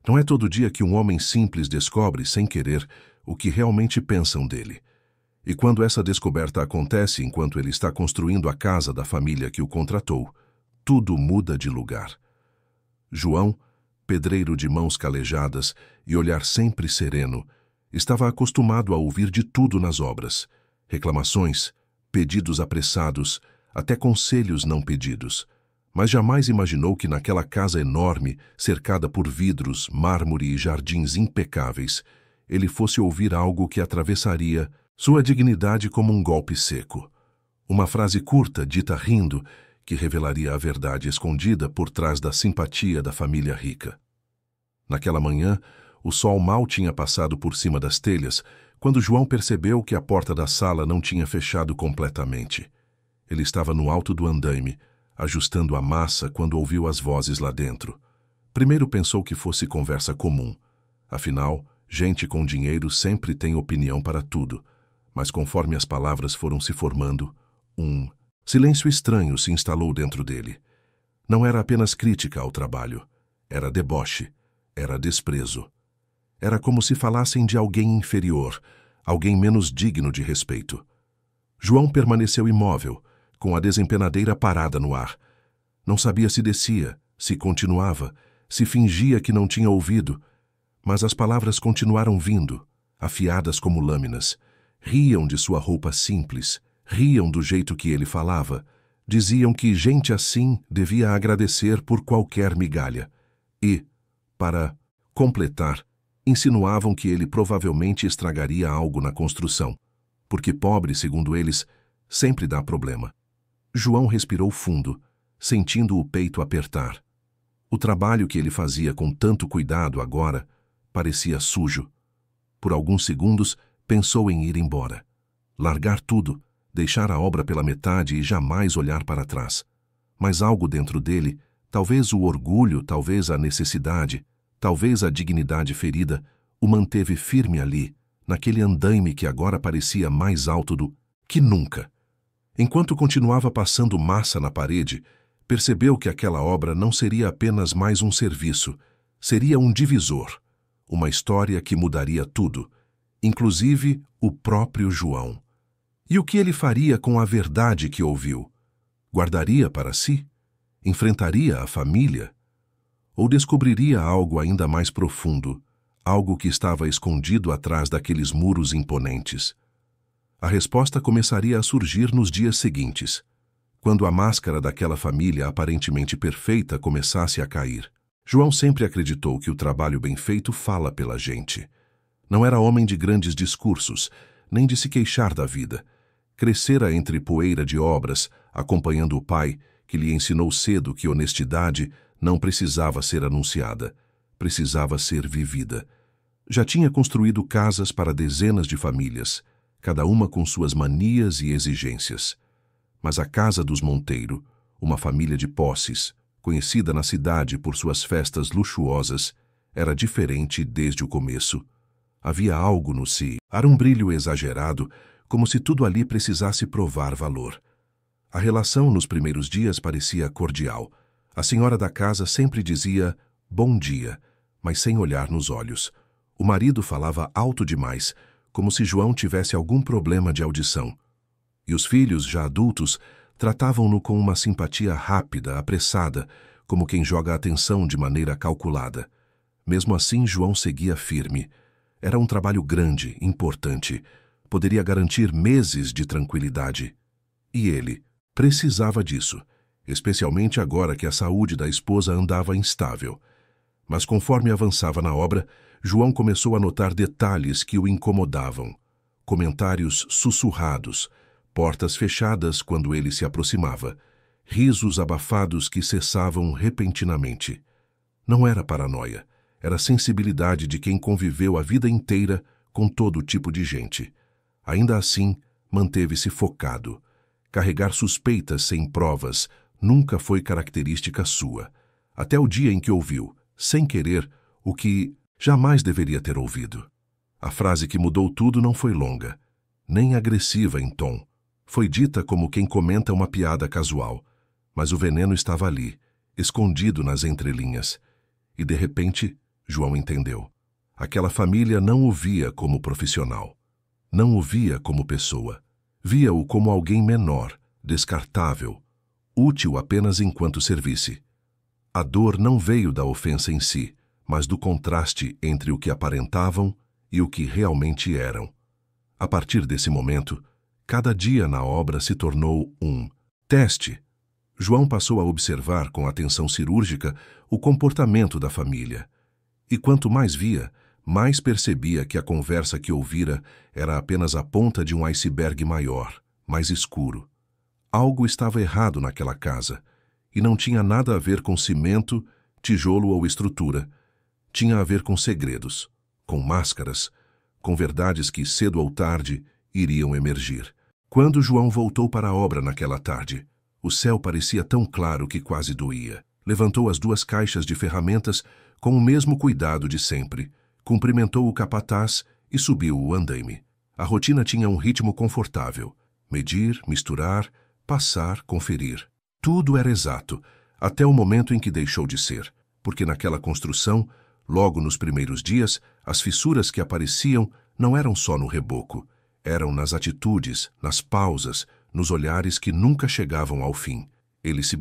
Não é todo dia que um homem simples descobre, sem querer, o que realmente pensam dele. E quando essa descoberta acontece enquanto ele está construindo a casa da família que o contratou, tudo muda de lugar. João, pedreiro de mãos calejadas e olhar sempre sereno, estava acostumado a ouvir de tudo nas obras: reclamações, pedidos apressados, até conselhos não pedidos. Mas jamais imaginou que naquela casa enorme, cercada por vidros, mármore e jardins impecáveis, ele fosse ouvir algo que atravessaria sua dignidade como um golpe seco. Uma frase curta, dita rindo, que revelaria a verdade escondida por trás da simpatia da família rica. Naquela manhã, o sol mal tinha passado por cima das telhas, quando João percebeu que a porta da sala não tinha fechado completamente. Ele estava no alto do andaime, ajustando a massa quando ouviu as vozes lá dentro. Primeiro pensou que fosse conversa comum. Afinal, gente com dinheiro sempre tem opinião para tudo. Mas conforme as palavras foram se formando, um silêncio estranho se instalou dentro dele. Não era apenas crítica ao trabalho. Era deboche. Era desprezo. Era como se falassem de alguém inferior, alguém menos digno de respeito. João permaneceu imóvel, com a desempenadeira parada no ar. Não sabia se descia, se continuava, se fingia que não tinha ouvido, mas as palavras continuaram vindo, afiadas como lâminas. Riam de sua roupa simples, riam do jeito que ele falava, diziam que gente assim devia agradecer por qualquer migalha. E, para completar, insinuavam que ele provavelmente estragaria algo na construção, porque pobre, segundo eles, sempre dá problema. João respirou fundo, sentindo o peito apertar. O trabalho que ele fazia com tanto cuidado agora parecia sujo. Por alguns segundos, pensou em ir embora. Largar tudo, deixar a obra pela metade e jamais olhar para trás. Mas algo dentro dele, talvez o orgulho, talvez a necessidade, talvez a dignidade ferida, o manteve firme ali, naquele andaime que agora parecia mais alto do que nunca. Enquanto continuava passando massa na parede, percebeu que aquela obra não seria apenas mais um serviço, seria um divisor, uma história que mudaria tudo, inclusive o próprio João. E o que ele faria com a verdade que ouviu? Guardaria para si? Enfrentaria a família? Ou descobriria algo ainda mais profundo, algo que estava escondido atrás daqueles muros imponentes? A resposta começaria a surgir nos dias seguintes, quando a máscara daquela família aparentemente perfeita começasse a cair. João sempre acreditou que o trabalho bem feito fala pela gente. Não era homem de grandes discursos, nem de se queixar da vida. Crescera entre poeira de obras, acompanhando o pai, que lhe ensinou cedo que honestidade não precisava ser anunciada, precisava ser vivida. Já tinha construído casas para dezenas de famílias, cada uma com suas manias e exigências. Mas a casa dos Monteiro, uma família de posses, conhecida na cidade por suas festas luxuosas, era diferente desde o começo. Havia algo no si, era um brilho exagerado, como se tudo ali precisasse provar valor. A relação nos primeiros dias parecia cordial. A senhora da casa sempre dizia "bom dia", mas sem olhar nos olhos. O marido falava alto demais, como se João tivesse algum problema de audição. E os filhos, já adultos, tratavam-no com uma simpatia rápida, apressada, como quem joga a atenção de maneira calculada. Mesmo assim, João seguia firme. Era um trabalho grande, importante. Poderia garantir meses de tranquilidade. E ele precisava disso, especialmente agora que a saúde da esposa andava instável. Mas conforme avançava na obra, João começou a notar detalhes que o incomodavam. Comentários sussurrados, portas fechadas quando ele se aproximava, risos abafados que cessavam repentinamente. Não era paranoia, era sensibilidade de quem conviveu a vida inteira com todo tipo de gente. Ainda assim, manteve-se focado. Carregar suspeitas sem provas nunca foi característica sua, até o dia em que ouviu, sem querer, o que jamais deveria ter ouvido. A frase que mudou tudo não foi longa, nem agressiva em tom. Foi dita como quem comenta uma piada casual, mas o veneno estava ali, escondido nas entrelinhas. E de repente, João entendeu. Aquela família não o via como profissional. Não o via como pessoa. Via-o como alguém menor, descartável, útil apenas enquanto servisse. A dor não veio da ofensa em si, mas do contraste entre o que aparentavam e o que realmente eram. A partir desse momento, cada dia na obra se tornou um teste. João passou a observar com atenção cirúrgica o comportamento da família. E quanto mais via, mais percebia que a conversa que ouvira era apenas a ponta de um iceberg maior, mais escuro. Algo estava errado naquela casa, e não tinha nada a ver com cimento, tijolo ou estrutura. Tinha a ver com segredos, com máscaras, com verdades que, cedo ou tarde, iriam emergir. Quando João voltou para a obra naquela tarde, o céu parecia tão claro que quase doía. Levantou as 2 caixas de ferramentas com o mesmo cuidado de sempre, cumprimentou o capataz e subiu o andaime. A rotina tinha um ritmo confortável. Medir, misturar, passar, conferir. Tudo era exato, até o momento em que deixou de ser, porque naquela construção, logo nos primeiros dias, as fissuras que apareciam não eram só no reboco, eram nas atitudes, nas pausas, nos olhares que nunca chegavam ao fim. Ele se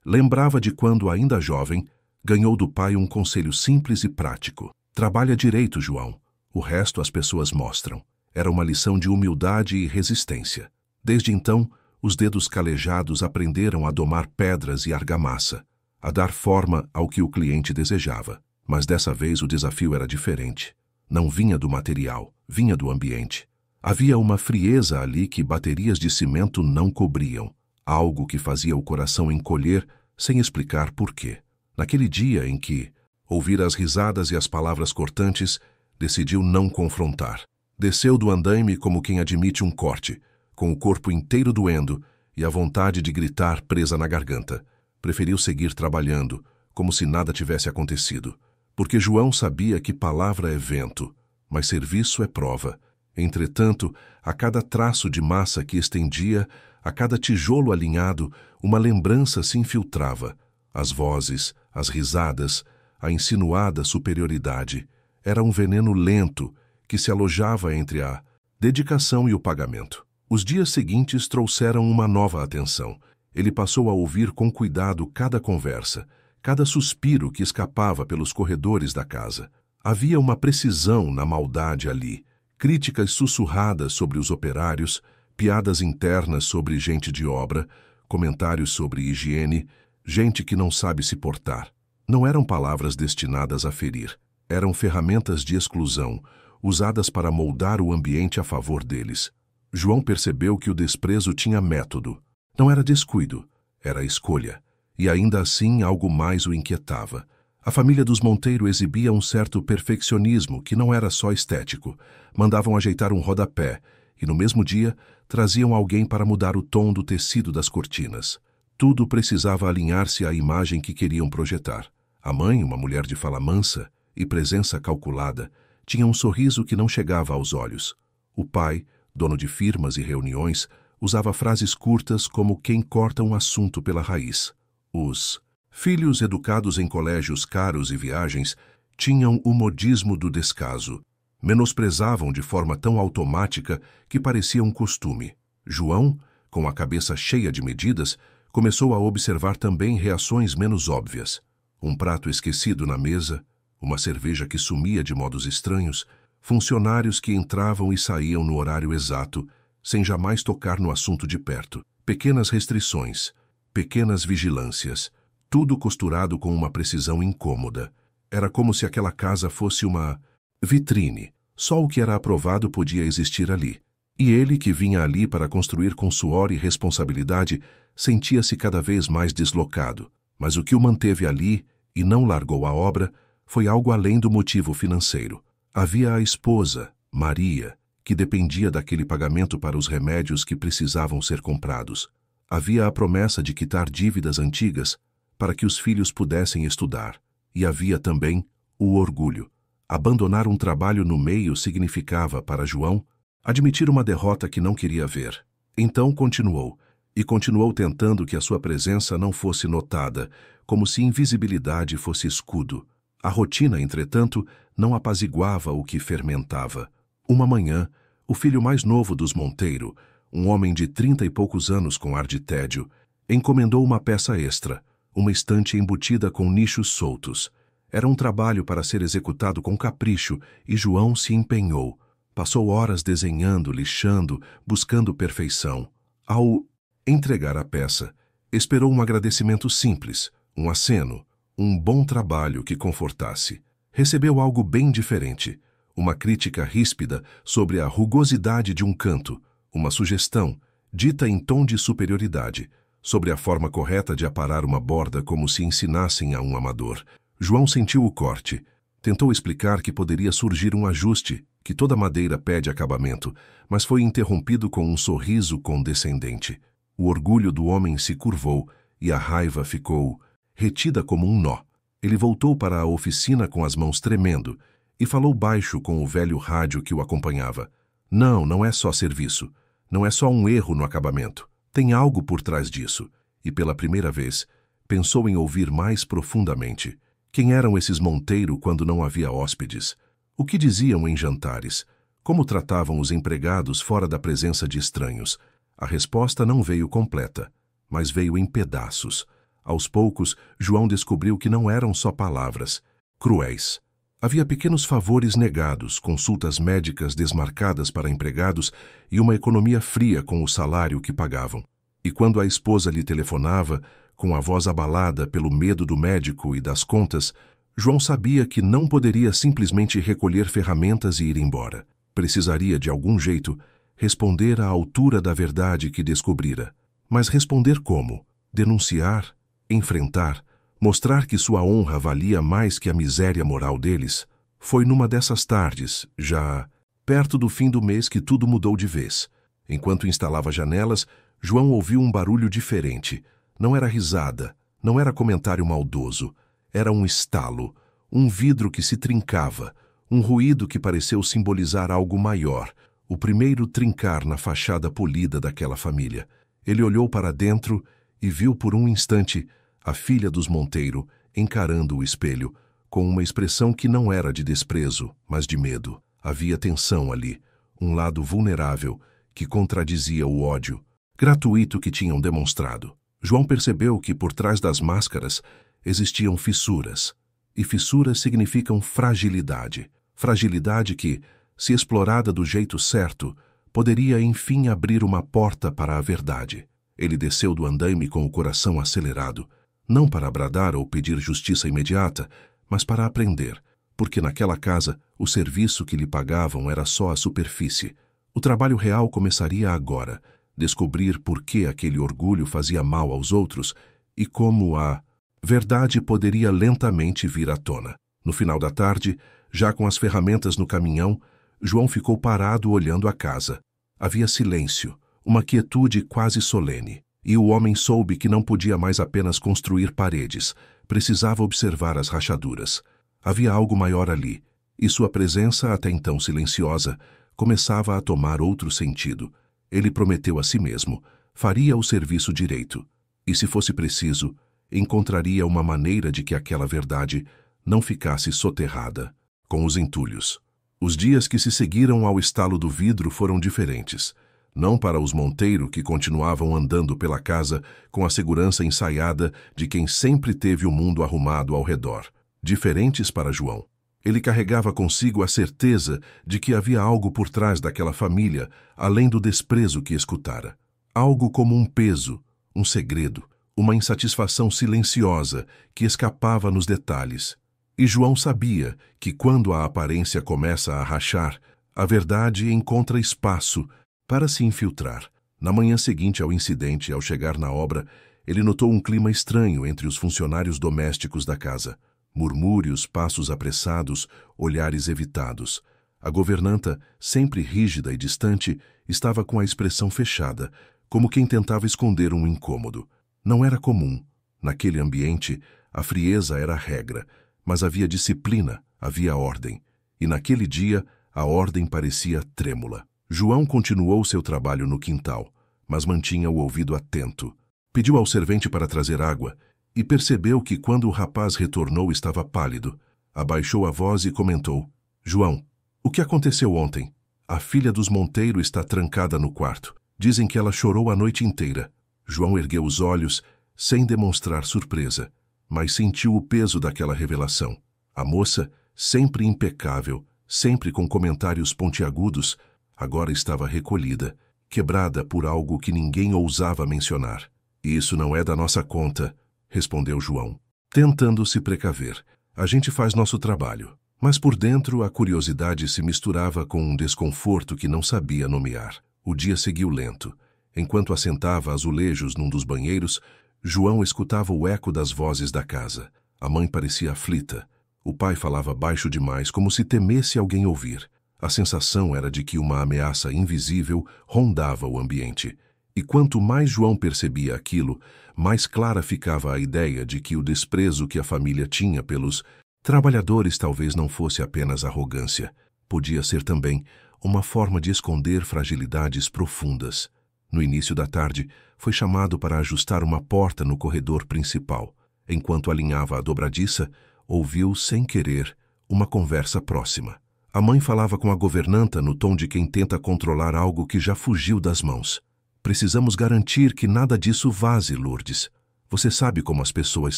lembrava de quando, ainda jovem, ganhou do pai um conselho simples e prático. Trabalha direito, João. O resto as pessoas mostram. Era uma lição de humildade e resistência. Desde então, os dedos calejados aprenderam a domar pedras e argamassa, a dar forma ao que o cliente desejava. Mas dessa vez o desafio era diferente. Não vinha do material, vinha do ambiente. Havia uma frieza ali que baterias de cimento não cobriam, algo que fazia o coração encolher sem explicar porquê. Naquele dia em que, ouvir as risadas e as palavras cortantes, decidiu não confrontar. Desceu do andaime como quem admite um corte, com o corpo inteiro doendo e a vontade de gritar presa na garganta. Preferiu seguir trabalhando, como se nada tivesse acontecido. Porque João sabia que palavra é vento, mas serviço é prova. Entretanto, a cada traço de massa que estendia, a cada tijolo alinhado, uma lembrança se infiltrava. As vozes, as risadas, a insinuada superioridade. Era um veneno lento que se alojava entre a dedicação e o pagamento. Os dias seguintes trouxeram uma nova atenção. Ele passou a ouvir com cuidado cada conversa, cada suspiro que escapava pelos corredores da casa. Havia uma precisão na maldade ali, críticas sussurradas sobre os operários, piadas internas sobre gente de obra, comentários sobre higiene, gente que não sabe se portar. Não eram palavras destinadas a ferir, eram ferramentas de exclusão, usadas para moldar o ambiente a favor deles. João percebeu que o desprezo tinha método. Não era descuido, era escolha. E ainda assim algo mais o inquietava. A família dos Monteiro exibia um certo perfeccionismo que não era só estético. Mandavam ajeitar um rodapé e, no mesmo dia, traziam alguém para mudar o tom do tecido das cortinas. Tudo precisava alinhar-se à imagem que queriam projetar. A mãe, uma mulher de fala mansa e presença calculada, tinha um sorriso que não chegava aos olhos. O pai, dono de firmas e reuniões, usava frases curtas como quem corta um assunto pela raiz. Os filhos educados em colégios caros e viagens tinham o modismo do descaso. Menosprezavam de forma tão automática que parecia um costume. João, com a cabeça cheia de medidas, começou a observar também reações menos óbvias. Um prato esquecido na mesa, uma cerveja que sumia de modos estranhos, funcionários que entravam e saíam no horário exato, sem jamais tocar no assunto de perto. Pequenas restrições, pequenas vigilâncias, tudo costurado com uma precisão incômoda. Era como se aquela casa fosse uma vitrine. Só o que era aprovado podia existir ali. E ele, que vinha ali para construir com suor e responsabilidade, sentia-se cada vez mais deslocado. Mas o que o manteve ali, e não largou a obra, foi algo além do motivo financeiro. Havia a esposa, Maria, que dependia daquele pagamento para os remédios que precisavam ser comprados. Havia a promessa de quitar dívidas antigas para que os filhos pudessem estudar. E havia também o orgulho. Abandonar um trabalho no meio significava, para João, admitir uma derrota que não queria ver. Então continuou, e continuou tentando que a sua presença não fosse notada, como se invisibilidade fosse escudo. A rotina, entretanto, não apaziguava o que fermentava. Uma manhã, o filho mais novo dos Monteiro, um homem de 30 e poucos anos com ar de tédio, encomendou uma peça extra, uma estante embutida com nichos soltos. Era um trabalho para ser executado com capricho e João se empenhou. Passou horas desenhando, lixando, buscando perfeição. Ao entregar a peça, esperou um agradecimento simples, um aceno, um bom trabalho que confortasse. Recebeu algo bem diferente, uma crítica ríspida sobre a rugosidade de um canto, uma sugestão, dita em tom de superioridade, sobre a forma correta de aparar uma borda como se ensinassem a um amador. João sentiu o corte. Tentou explicar que poderia surgir um ajuste, que toda madeira pede acabamento, mas foi interrompido com um sorriso condescendente. O orgulho do homem se curvou e a raiva ficou retida como um nó. Ele voltou para a oficina com as mãos tremendo e falou baixo com o velho rádio que o acompanhava. Não é só serviço. Não é só um erro no acabamento. Tem algo por trás disso. E pela primeira vez, pensou em ouvir mais profundamente. Quem eram esses Monteiro quando não havia hóspedes? O que diziam em jantares? Como tratavam os empregados fora da presença de estranhos? A resposta não veio completa, mas veio em pedaços. Aos poucos, João descobriu que não eram só palavras, cruéis. Havia pequenos favores negados, consultas médicas desmarcadas para empregados e uma economia fria com o salário que pagavam. E quando a esposa lhe telefonava, com a voz abalada pelo medo do médico e das contas, João sabia que não poderia simplesmente recolher ferramentas e ir embora. Precisaria, de algum jeito, responder à altura da verdade que descobrira. Mas responder como? Denunciar? Enfrentar? Mostrar que sua honra valia mais que a miséria moral deles? Foi numa dessas tardes, já perto do fim do mês, que tudo mudou de vez. Enquanto instalava janelas, João ouviu um barulho diferente. Não era risada, não era comentário maldoso. Era um estalo, um vidro que se trincava, um ruído que pareceu simbolizar algo maior, o primeiro trincar na fachada polida daquela família. Ele olhou para dentro e viu por um instante a filha dos Monteiro encarando o espelho, com uma expressão que não era de desprezo, mas de medo. Havia tensão ali, um lado vulnerável que contradizia o ódio gratuito que tinham demonstrado. João percebeu que por trás das máscaras existiam fissuras, e fissuras significam fragilidade. Fragilidade que, se explorada do jeito certo, poderia enfim abrir uma porta para a verdade. Ele desceu do andaime com o coração acelerado, não para bradar ou pedir justiça imediata, mas para aprender, porque naquela casa o serviço que lhe pagavam era só a superfície. O trabalho real começaria agora, descobrir por que aquele orgulho fazia mal aos outros e como a verdade poderia lentamente vir à tona. No final da tarde, já com as ferramentas no caminhão, João ficou parado olhando a casa. Havia silêncio, uma quietude quase solene, e o homem soube que não podia mais apenas construir paredes, precisava observar as rachaduras. Havia algo maior ali, e sua presença, até então silenciosa, começava a tomar outro sentido. Ele prometeu a si mesmo, faria o serviço direito, e se fosse preciso, encontraria uma maneira de que aquela verdade não ficasse soterrada com os entulhos. Os dias que se seguiram ao estalo do vidro foram diferentes, não para os Monteiro, que continuavam andando pela casa com a segurança ensaiada de quem sempre teve o mundo arrumado ao redor. Diferentes para João. Ele carregava consigo a certeza de que havia algo por trás daquela família, além do desprezo que escutara. Algo como um peso, um segredo, uma insatisfação silenciosa que escapava nos detalhes. E João sabia que quando a aparência começa a rachar, a verdade encontra espaço para se infiltrar. Na manhã seguinte ao incidente, ao chegar na obra, ele notou um clima estranho entre os funcionários domésticos da casa. Murmúrios, passos apressados, olhares evitados. A governanta, sempre rígida e distante, estava com a expressão fechada, como quem tentava esconder um incômodo. Não era comum. Naquele ambiente, a frieza era a regra, mas havia disciplina, havia ordem. E naquele dia, a ordem parecia trêmula. João continuou seu trabalho no quintal, mas mantinha o ouvido atento. Pediu ao servente para trazer água, e percebeu que quando o rapaz retornou estava pálido. Abaixou a voz e comentou: João, o que aconteceu ontem? A filha dos Monteiro está trancada no quarto. Dizem que ela chorou a noite inteira. João ergueu os olhos, sem demonstrar surpresa, mas sentiu o peso daquela revelação. A moça, sempre impecável, sempre com comentários pontiagudos, agora estava recolhida, quebrada por algo que ninguém ousava mencionar. Isso não é da nossa conta, respondeu João, tentando se precaver. A gente faz nosso trabalho. Mas por dentro a curiosidade se misturava com um desconforto que não sabia nomear. O dia seguiu lento. Enquanto assentava azulejos num dos banheiros, João escutava o eco das vozes da casa. A mãe parecia aflita. O pai falava baixo demais, como se temesse alguém ouvir. A sensação era de que uma ameaça invisível rondava o ambiente. E quanto mais João percebia aquilo, mais clara ficava a ideia de que o desprezo que a família tinha pelos trabalhadores talvez não fosse apenas arrogância. Podia ser também uma forma de esconder fragilidades profundas. No início da tarde, foi chamado para ajustar uma porta no corredor principal. Enquanto alinhava a dobradiça, ouviu, sem querer, uma conversa próxima. A mãe falava com a governanta no tom de quem tenta controlar algo que já fugiu das mãos. Precisamos garantir que nada disso vaze, Lourdes. Você sabe como as pessoas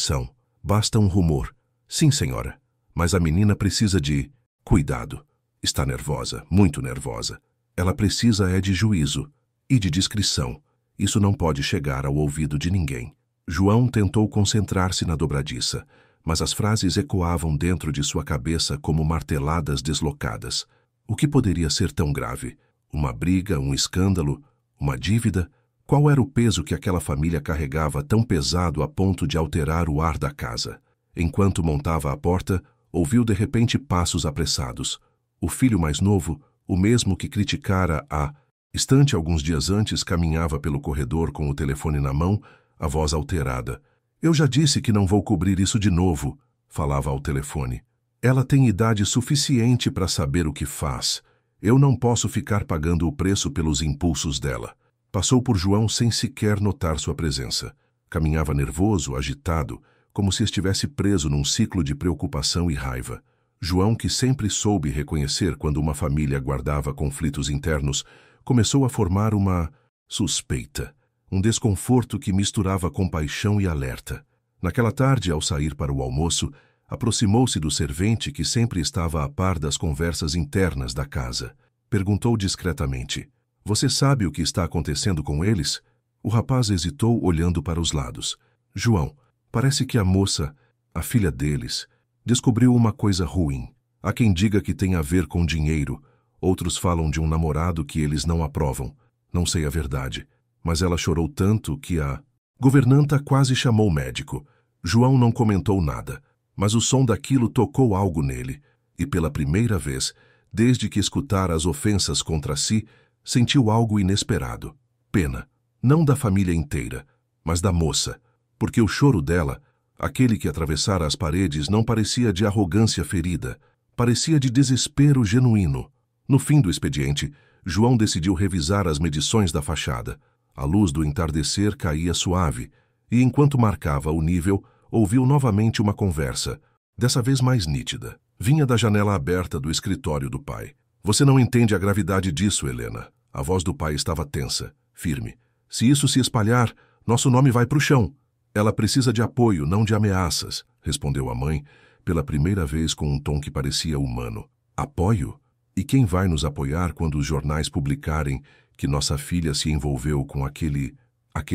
são. Basta um rumor. Sim, senhora. Mas a menina precisa de cuidado. Está nervosa, muito nervosa. Ela precisa de juízo e de discrição. Isso não pode chegar ao ouvido de ninguém. João tentou concentrar-se na dobradiça, mas as frases ecoavam dentro de sua cabeça como marteladas deslocadas. O que poderia ser tão grave? Uma briga, um escândalo, uma dívida? Qual era o peso que aquela família carregava tão pesado a ponto de alterar o ar da casa? Enquanto montava a porta, ouviu de repente passos apressados. O filho mais novo, o mesmo que criticara a estante alguns dias antes, caminhava pelo corredor com o telefone na mão, a voz alterada. Eu já disse que não vou cobrir isso de novo, falava ao telefone. Ela tem idade suficiente para saber o que faz. Eu não posso ficar pagando o preço pelos impulsos dela. Passou por João sem sequer notar sua presença. Caminhava nervoso, agitado, como se estivesse preso num ciclo de preocupação e raiva. João, que sempre soube reconhecer quando uma família guardava conflitos internos, começou a formar uma suspeita, um desconforto que misturava compaixão e alerta. Naquela tarde, ao sair para o almoço, aproximou-se do servente que sempre estava a par das conversas internas da casa. Perguntou discretamente: Você sabe o que está acontecendo com eles? O rapaz hesitou, olhando para os lados. João, parece que a moça, a filha deles, descobriu uma coisa ruim. Há quem diga que tem a ver com dinheiro. Outros falam de um namorado que eles não aprovam. Não sei a verdade, mas ela chorou tanto que a governanta quase chamou o médico. João não comentou nada, mas o som daquilo tocou algo nele, e pela primeira vez, desde que escutara as ofensas contra si, sentiu algo inesperado. Pena, não da família inteira, mas da moça, porque o choro dela, aquele que atravessara as paredes, não parecia de arrogância ferida, parecia de desespero genuíno. No fim do expediente, João decidiu revisar as medições da fachada. A luz do entardecer caía suave, e enquanto marcava o nível, ouviu novamente uma conversa, dessa vez mais nítida. Vinha da janela aberta do escritório do pai. Você não entende a gravidade disso, Helena. A voz do pai estava tensa, firme. Se isso se espalhar, nosso nome vai para o chão. Ela precisa de apoio, não de ameaças, respondeu a mãe, pela primeira vez com um tom que parecia humano. Apoio? E quem vai nos apoiar quando os jornais publicarem que nossa filha se envolveu com aquele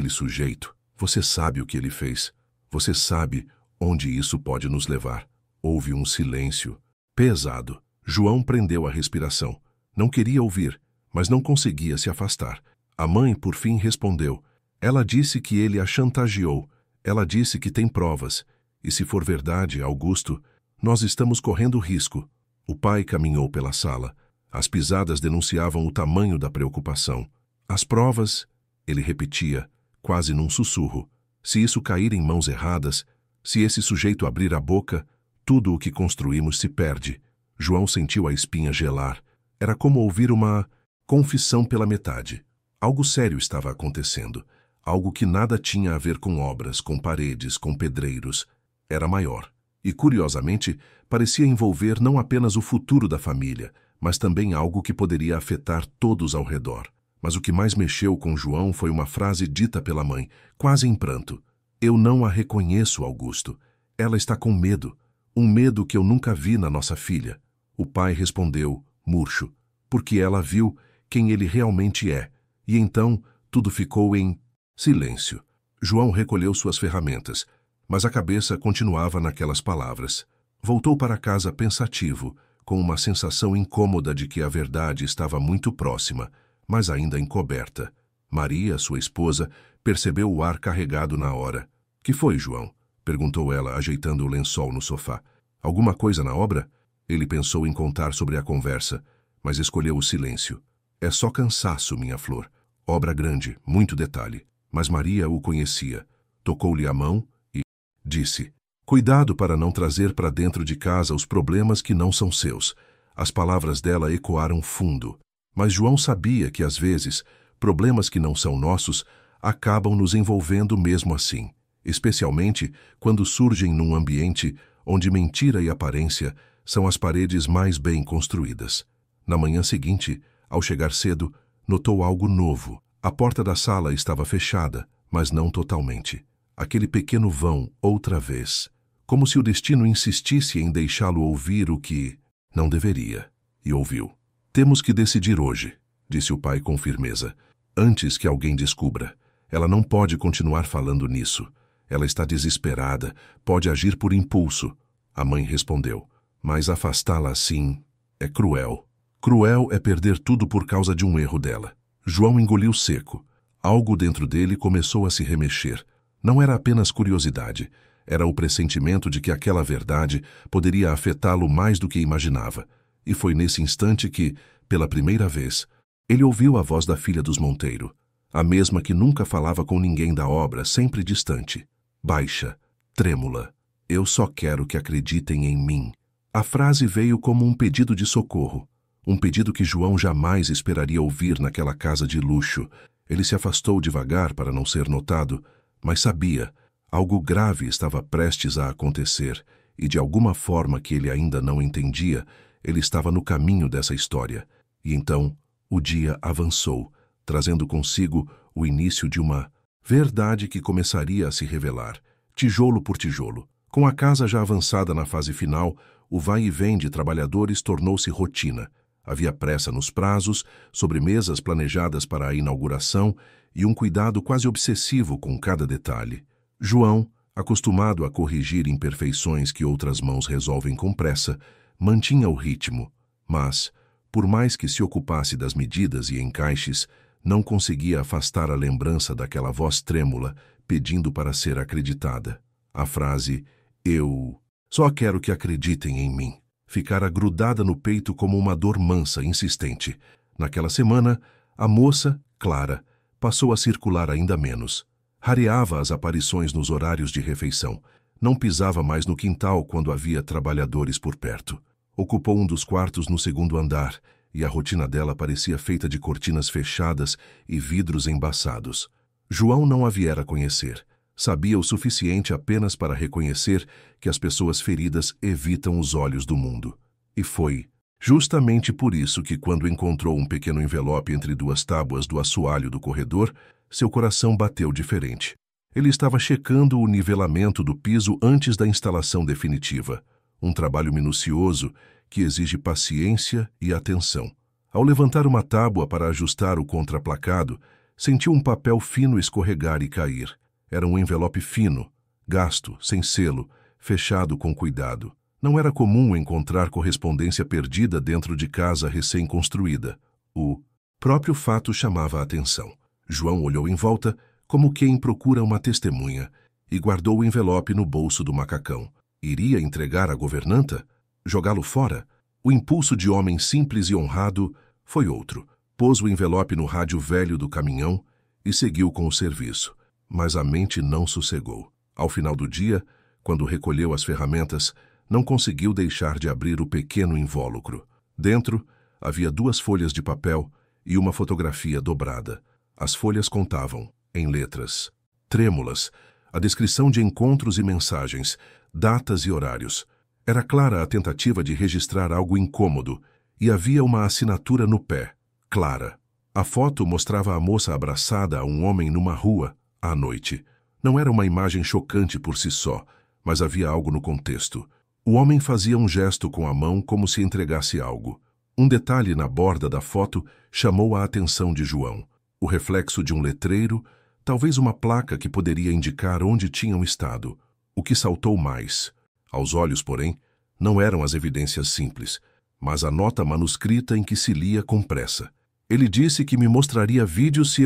sujeito? Você sabe o que ele fez. Você sabe onde isso pode nos levar. Houve um silêncio pesado. João prendeu a respiração. Não queria ouvir, mas não conseguia se afastar. A mãe, por fim, respondeu. Ela disse que ele a chantageou. Ela disse que tem provas. E se for verdade, Augusto, nós estamos correndo risco. O pai caminhou pela sala. As pisadas denunciavam o tamanho da preocupação. As provas, ele repetia, quase num sussurro. Se isso cair em mãos erradas, se esse sujeito abrir a boca, tudo o que construímos se perde. João sentiu a espinha gelar. Era como ouvir uma confissão pela metade. Algo sério estava acontecendo. Algo que nada tinha a ver com obras, com paredes, com pedreiros. Era maior. E, curiosamente, parecia envolver não apenas o futuro da família, mas também algo que poderia afetar todos ao redor. Mas o que mais mexeu com João foi uma frase dita pela mãe, quase em pranto. Eu não a reconheço, Augusto. Ela está com medo. Um medo que eu nunca vi na nossa filha. O pai respondeu, murcho, porque ela viu quem ele realmente é. E então tudo ficou em silêncio. João recolheu suas ferramentas, mas a cabeça continuava naquelas palavras. Voltou para casa pensativo, com uma sensação incômoda de que a verdade estava muito próxima, mas ainda encoberta. Maria, sua esposa, percebeu o ar carregado na hora. Que foi, João? Perguntou ela, ajeitando o lençol no sofá. Alguma coisa na obra? Ele pensou em contar sobre a conversa, mas escolheu o silêncio. É só cansaço, minha flor. Obra grande, muito detalhe. Mas Maria o conhecia. Tocou-lhe a mão e disse, cuidado para não trazer para dentro de casa os problemas que não são seus. As palavras dela ecoaram fundo. Mas João sabia que, às vezes, problemas que não são nossos acabam nos envolvendo mesmo assim, especialmente quando surgem num ambiente onde mentira e aparência são as paredes mais bem construídas. Na manhã seguinte, ao chegar cedo, notou algo novo. A porta da sala estava fechada, mas não totalmente. Aquele pequeno vão, outra vez, como se o destino insistisse em deixá-lo ouvir o que não deveria, e ouviu. Temos que decidir hoje, disse o pai com firmeza, antes que alguém descubra. Ela não pode continuar falando nisso. Ela está desesperada, pode agir por impulso. A mãe respondeu, mas afastá-la assim é cruel. Cruel é perder tudo por causa de um erro dela. João engoliu seco. Algo dentro dele começou a se remexer. Não era apenas curiosidade, era o pressentimento de que aquela verdade poderia afetá-lo mais do que imaginava. E foi nesse instante que, pela primeira vez, ele ouviu a voz da filha dos Monteiro, a mesma que nunca falava com ninguém da obra, sempre distante, baixa, trêmula. Eu só quero que acreditem em mim. A frase veio como um pedido de socorro, um pedido que João jamais esperaria ouvir naquela casa de luxo. Ele se afastou devagar para não ser notado, mas sabia, algo grave estava prestes a acontecer, e de alguma forma que ele ainda não entendia, ele estava no caminho dessa história. E então, o dia avançou, trazendo consigo o início de uma verdade que começaria a se revelar, tijolo por tijolo. Com a casa já avançada na fase final, o vai e vem de trabalhadores tornou-se rotina. Havia pressa nos prazos, sobremesas planejadas para a inauguração e um cuidado quase obsessivo com cada detalhe. João, acostumado a corrigir imperfeições que outras mãos resolvem com pressa, mantinha o ritmo, mas, por mais que se ocupasse das medidas e encaixes, não conseguia afastar a lembrança daquela voz trêmula pedindo para ser acreditada. A frase, eu só quero que acreditem em mim, ficara grudada no peito como uma dor mansa, insistente. Naquela semana, a moça, Clara, passou a circular ainda menos. Rareava as aparições nos horários de refeição. Não pisava mais no quintal quando havia trabalhadores por perto. Ocupou um dos quartos no segundo andar, e a rotina dela parecia feita de cortinas fechadas e vidros embaçados. João não a viera conhecer. Sabia o suficiente apenas para reconhecer que as pessoas feridas evitam os olhos do mundo. E foi justamente por isso que, quando encontrou um pequeno envelope entre duas tábuas do assoalho do corredor, seu coração bateu diferente. Ele estava checando o nivelamento do piso antes da instalação definitiva, um trabalho minucioso que exige paciência e atenção. Ao levantar uma tábua para ajustar o contraplacado, sentiu um papel fino escorregar e cair. Era um envelope fino, gasto, sem selo, fechado com cuidado. Não era comum encontrar correspondência perdida dentro de casa recém-construída. O próprio fato chamava a atenção. João olhou em volta, como quem procura uma testemunha, e guardou o envelope no bolso do macacão. Iria entregar à governanta? Jogá-lo fora? O impulso de homem simples e honrado foi outro. Pôs o envelope no rádio velho do caminhão e seguiu com o serviço. Mas a mente não sossegou. Ao final do dia, quando recolheu as ferramentas, não conseguiu deixar de abrir o pequeno invólucro. Dentro, havia 2 folhas de papel e uma fotografia dobrada. As folhas contavam, em letras trêmulas, a descrição de encontros e mensagens, datas e horários. Era clara a tentativa de registrar algo incômodo, e havia uma assinatura no pé. Clara. A foto mostrava a moça abraçada a um homem numa rua, à noite. Não era uma imagem chocante por si só, mas havia algo no contexto. O homem fazia um gesto com a mão como se entregasse algo. Um detalhe na borda da foto chamou a atenção de João. O reflexo de um letreiro, talvez uma placa que poderia indicar onde tinham estado. O que saltou mais, aos olhos, porém, não eram as evidências simples, mas a nota manuscrita em que se lia com pressa. Ele disse que me mostraria vídeos se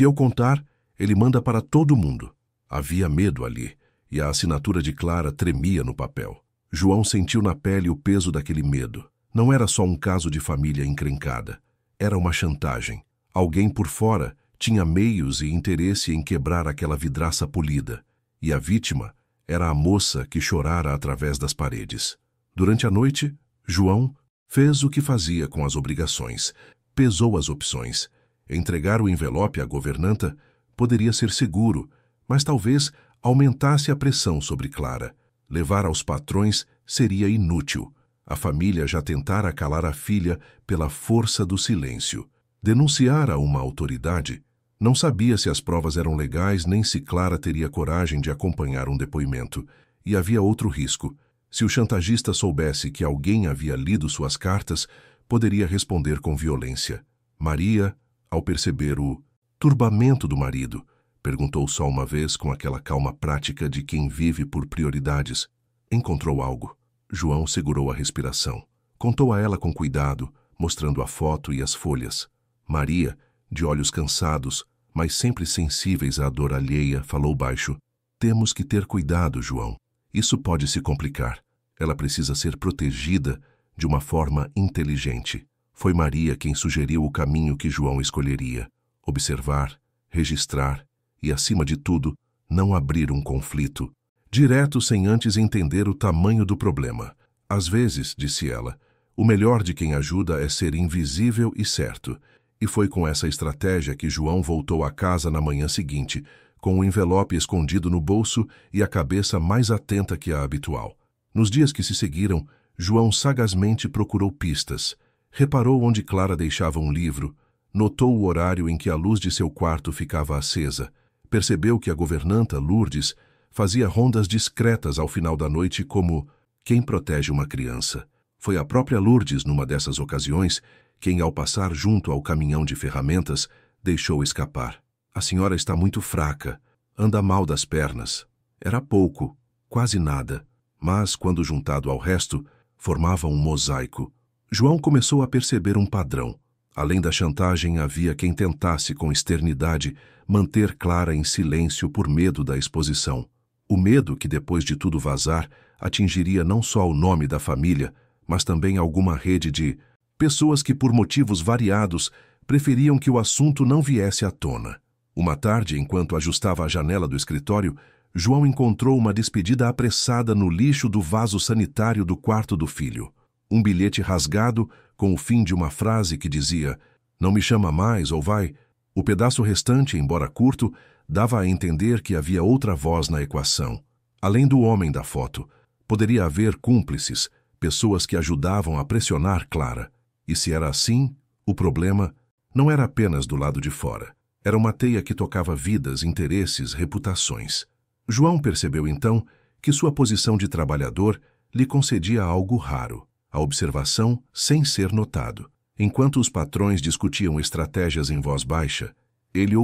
eu contar, ele manda para todo mundo. Havia medo ali, e a assinatura de Clara tremia no papel. João sentiu na pele o peso daquele medo. Não era só um caso de família encrencada. Era uma chantagem. Alguém por fora tinha meios e interesse em quebrar aquela vidraça polida. E a vítima era a moça que chorara através das paredes. Durante a noite, João fez o que fazia com as obrigações. Pesou as opções. Entregar o envelope à governanta poderia ser seguro, mas talvez aumentasse a pressão sobre Clara. Levar aos patrões seria inútil. A família já tentara calar a filha pela força do silêncio. Denunciar a uma autoridade? Não sabia se as provas eram legais nem se Clara teria coragem de acompanhar um depoimento. E havia outro risco. Se o chantagista soubesse que alguém havia lido suas cartas, poderia responder com violência. Maria, ao perceber o turbamento do marido, perguntou só uma vez com aquela calma prática de quem vive por prioridades. Encontrou algo. João segurou a respiração. Contou a ela com cuidado, mostrando a foto e as folhas. Maria, de olhos cansados, mas sempre sensíveis à dor alheia, falou baixo. Temos que ter cuidado, João. Isso pode se complicar. Ela precisa ser protegida de uma forma inteligente. Foi Maria quem sugeriu o caminho que João escolheria. Observar, registrar e, acima de tudo, não abrir um conflito direto sem antes entender o tamanho do problema. Às vezes, disse ela, o melhor de quem ajuda é ser invisível e certo. E foi com essa estratégia que João voltou à casa na manhã seguinte, com o envelope escondido no bolso e a cabeça mais atenta que a habitual. Nos dias que se seguiram, João sagazmente procurou pistas. Reparou onde Clara deixava um livro, notou o horário em que a luz de seu quarto ficava acesa, percebeu que a governanta, Lourdes, fazia rondas discretas ao final da noite como quem protege uma criança. Foi a própria Lourdes, numa dessas ocasiões, quem, ao passar junto ao caminhão de ferramentas, deixou escapar. A senhora está muito fraca, anda mal das pernas. Era pouco, quase nada, mas, quando juntado ao resto, formava um mosaico. João começou a perceber um padrão. Além da chantagem, havia quem tentasse, com externidade, manter Clara em silêncio por medo da exposição. O medo que, depois de tudo vazar, atingiria não só o nome da família, mas também alguma rede de pessoas que, por motivos variados, preferiam que o assunto não viesse à tona. Uma tarde, enquanto ajustava a janela do escritório, João encontrou uma despedida apressada no lixo do vaso sanitário do quarto do filho. Um bilhete rasgado, com o fim de uma frase que dizia «Não me chama mais» ou «Vai». O pedaço restante, embora curto, dava a entender que havia outra voz na equação. Além do homem da foto, poderia haver cúmplices, pessoas que ajudavam a pressionar Clara. E se era assim, o problema não era apenas do lado de fora. Era uma teia que tocava vidas, interesses, reputações. João percebeu então que sua posição de trabalhador lhe concedia algo raro, a observação sem ser notado. Enquanto os patrões discutiam estratégias em voz baixa, ele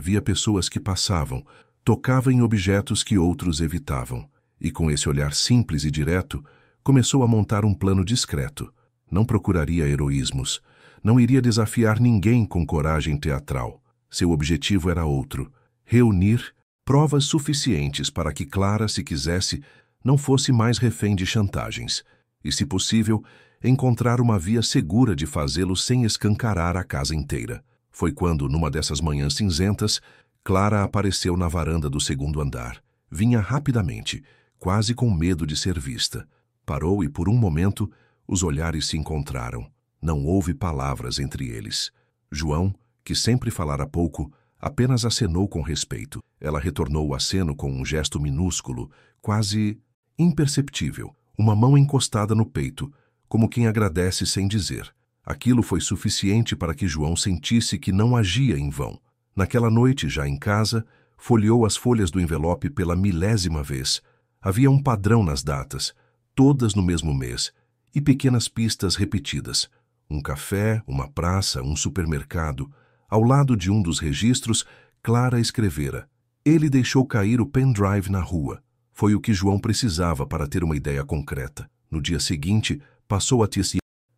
via pessoas que passavam, tocava em objetos que outros evitavam, e com esse olhar simples e direto, começou a montar um plano discreto. Não procuraria heroísmos, não iria desafiar ninguém com coragem teatral. Seu objetivo era outro, reunir provas suficientes para que Clara, se quisesse, não fosse mais refém de chantagens, e, se possível, encontrar uma via segura de fazê-lo sem escancarar a casa inteira. Foi quando, numa dessas manhãs cinzentas, Clara apareceu na varanda do segundo andar. Vinha rapidamente, quase com medo de ser vista. Parou e, por um momento, os olhares se encontraram. Não houve palavras entre eles. João, que sempre falara pouco, apenas acenou com respeito. Ela retornou o aceno com um gesto minúsculo, quase imperceptível, uma mão encostada no peito, como quem agradece sem dizer. Aquilo foi suficiente para que João sentisse que não agia em vão. Naquela noite, já em casa, folheou as folhas do envelope pela 1000ª vez. Havia um padrão nas datas, todas no mesmo mês, e pequenas pistas repetidas. Um café, uma praça, um supermercado. Ao lado de um dos registros, Clara escrevera: ele deixou cair o pendrive na rua. Foi o que João precisava para ter uma ideia concreta. No dia seguinte, passou a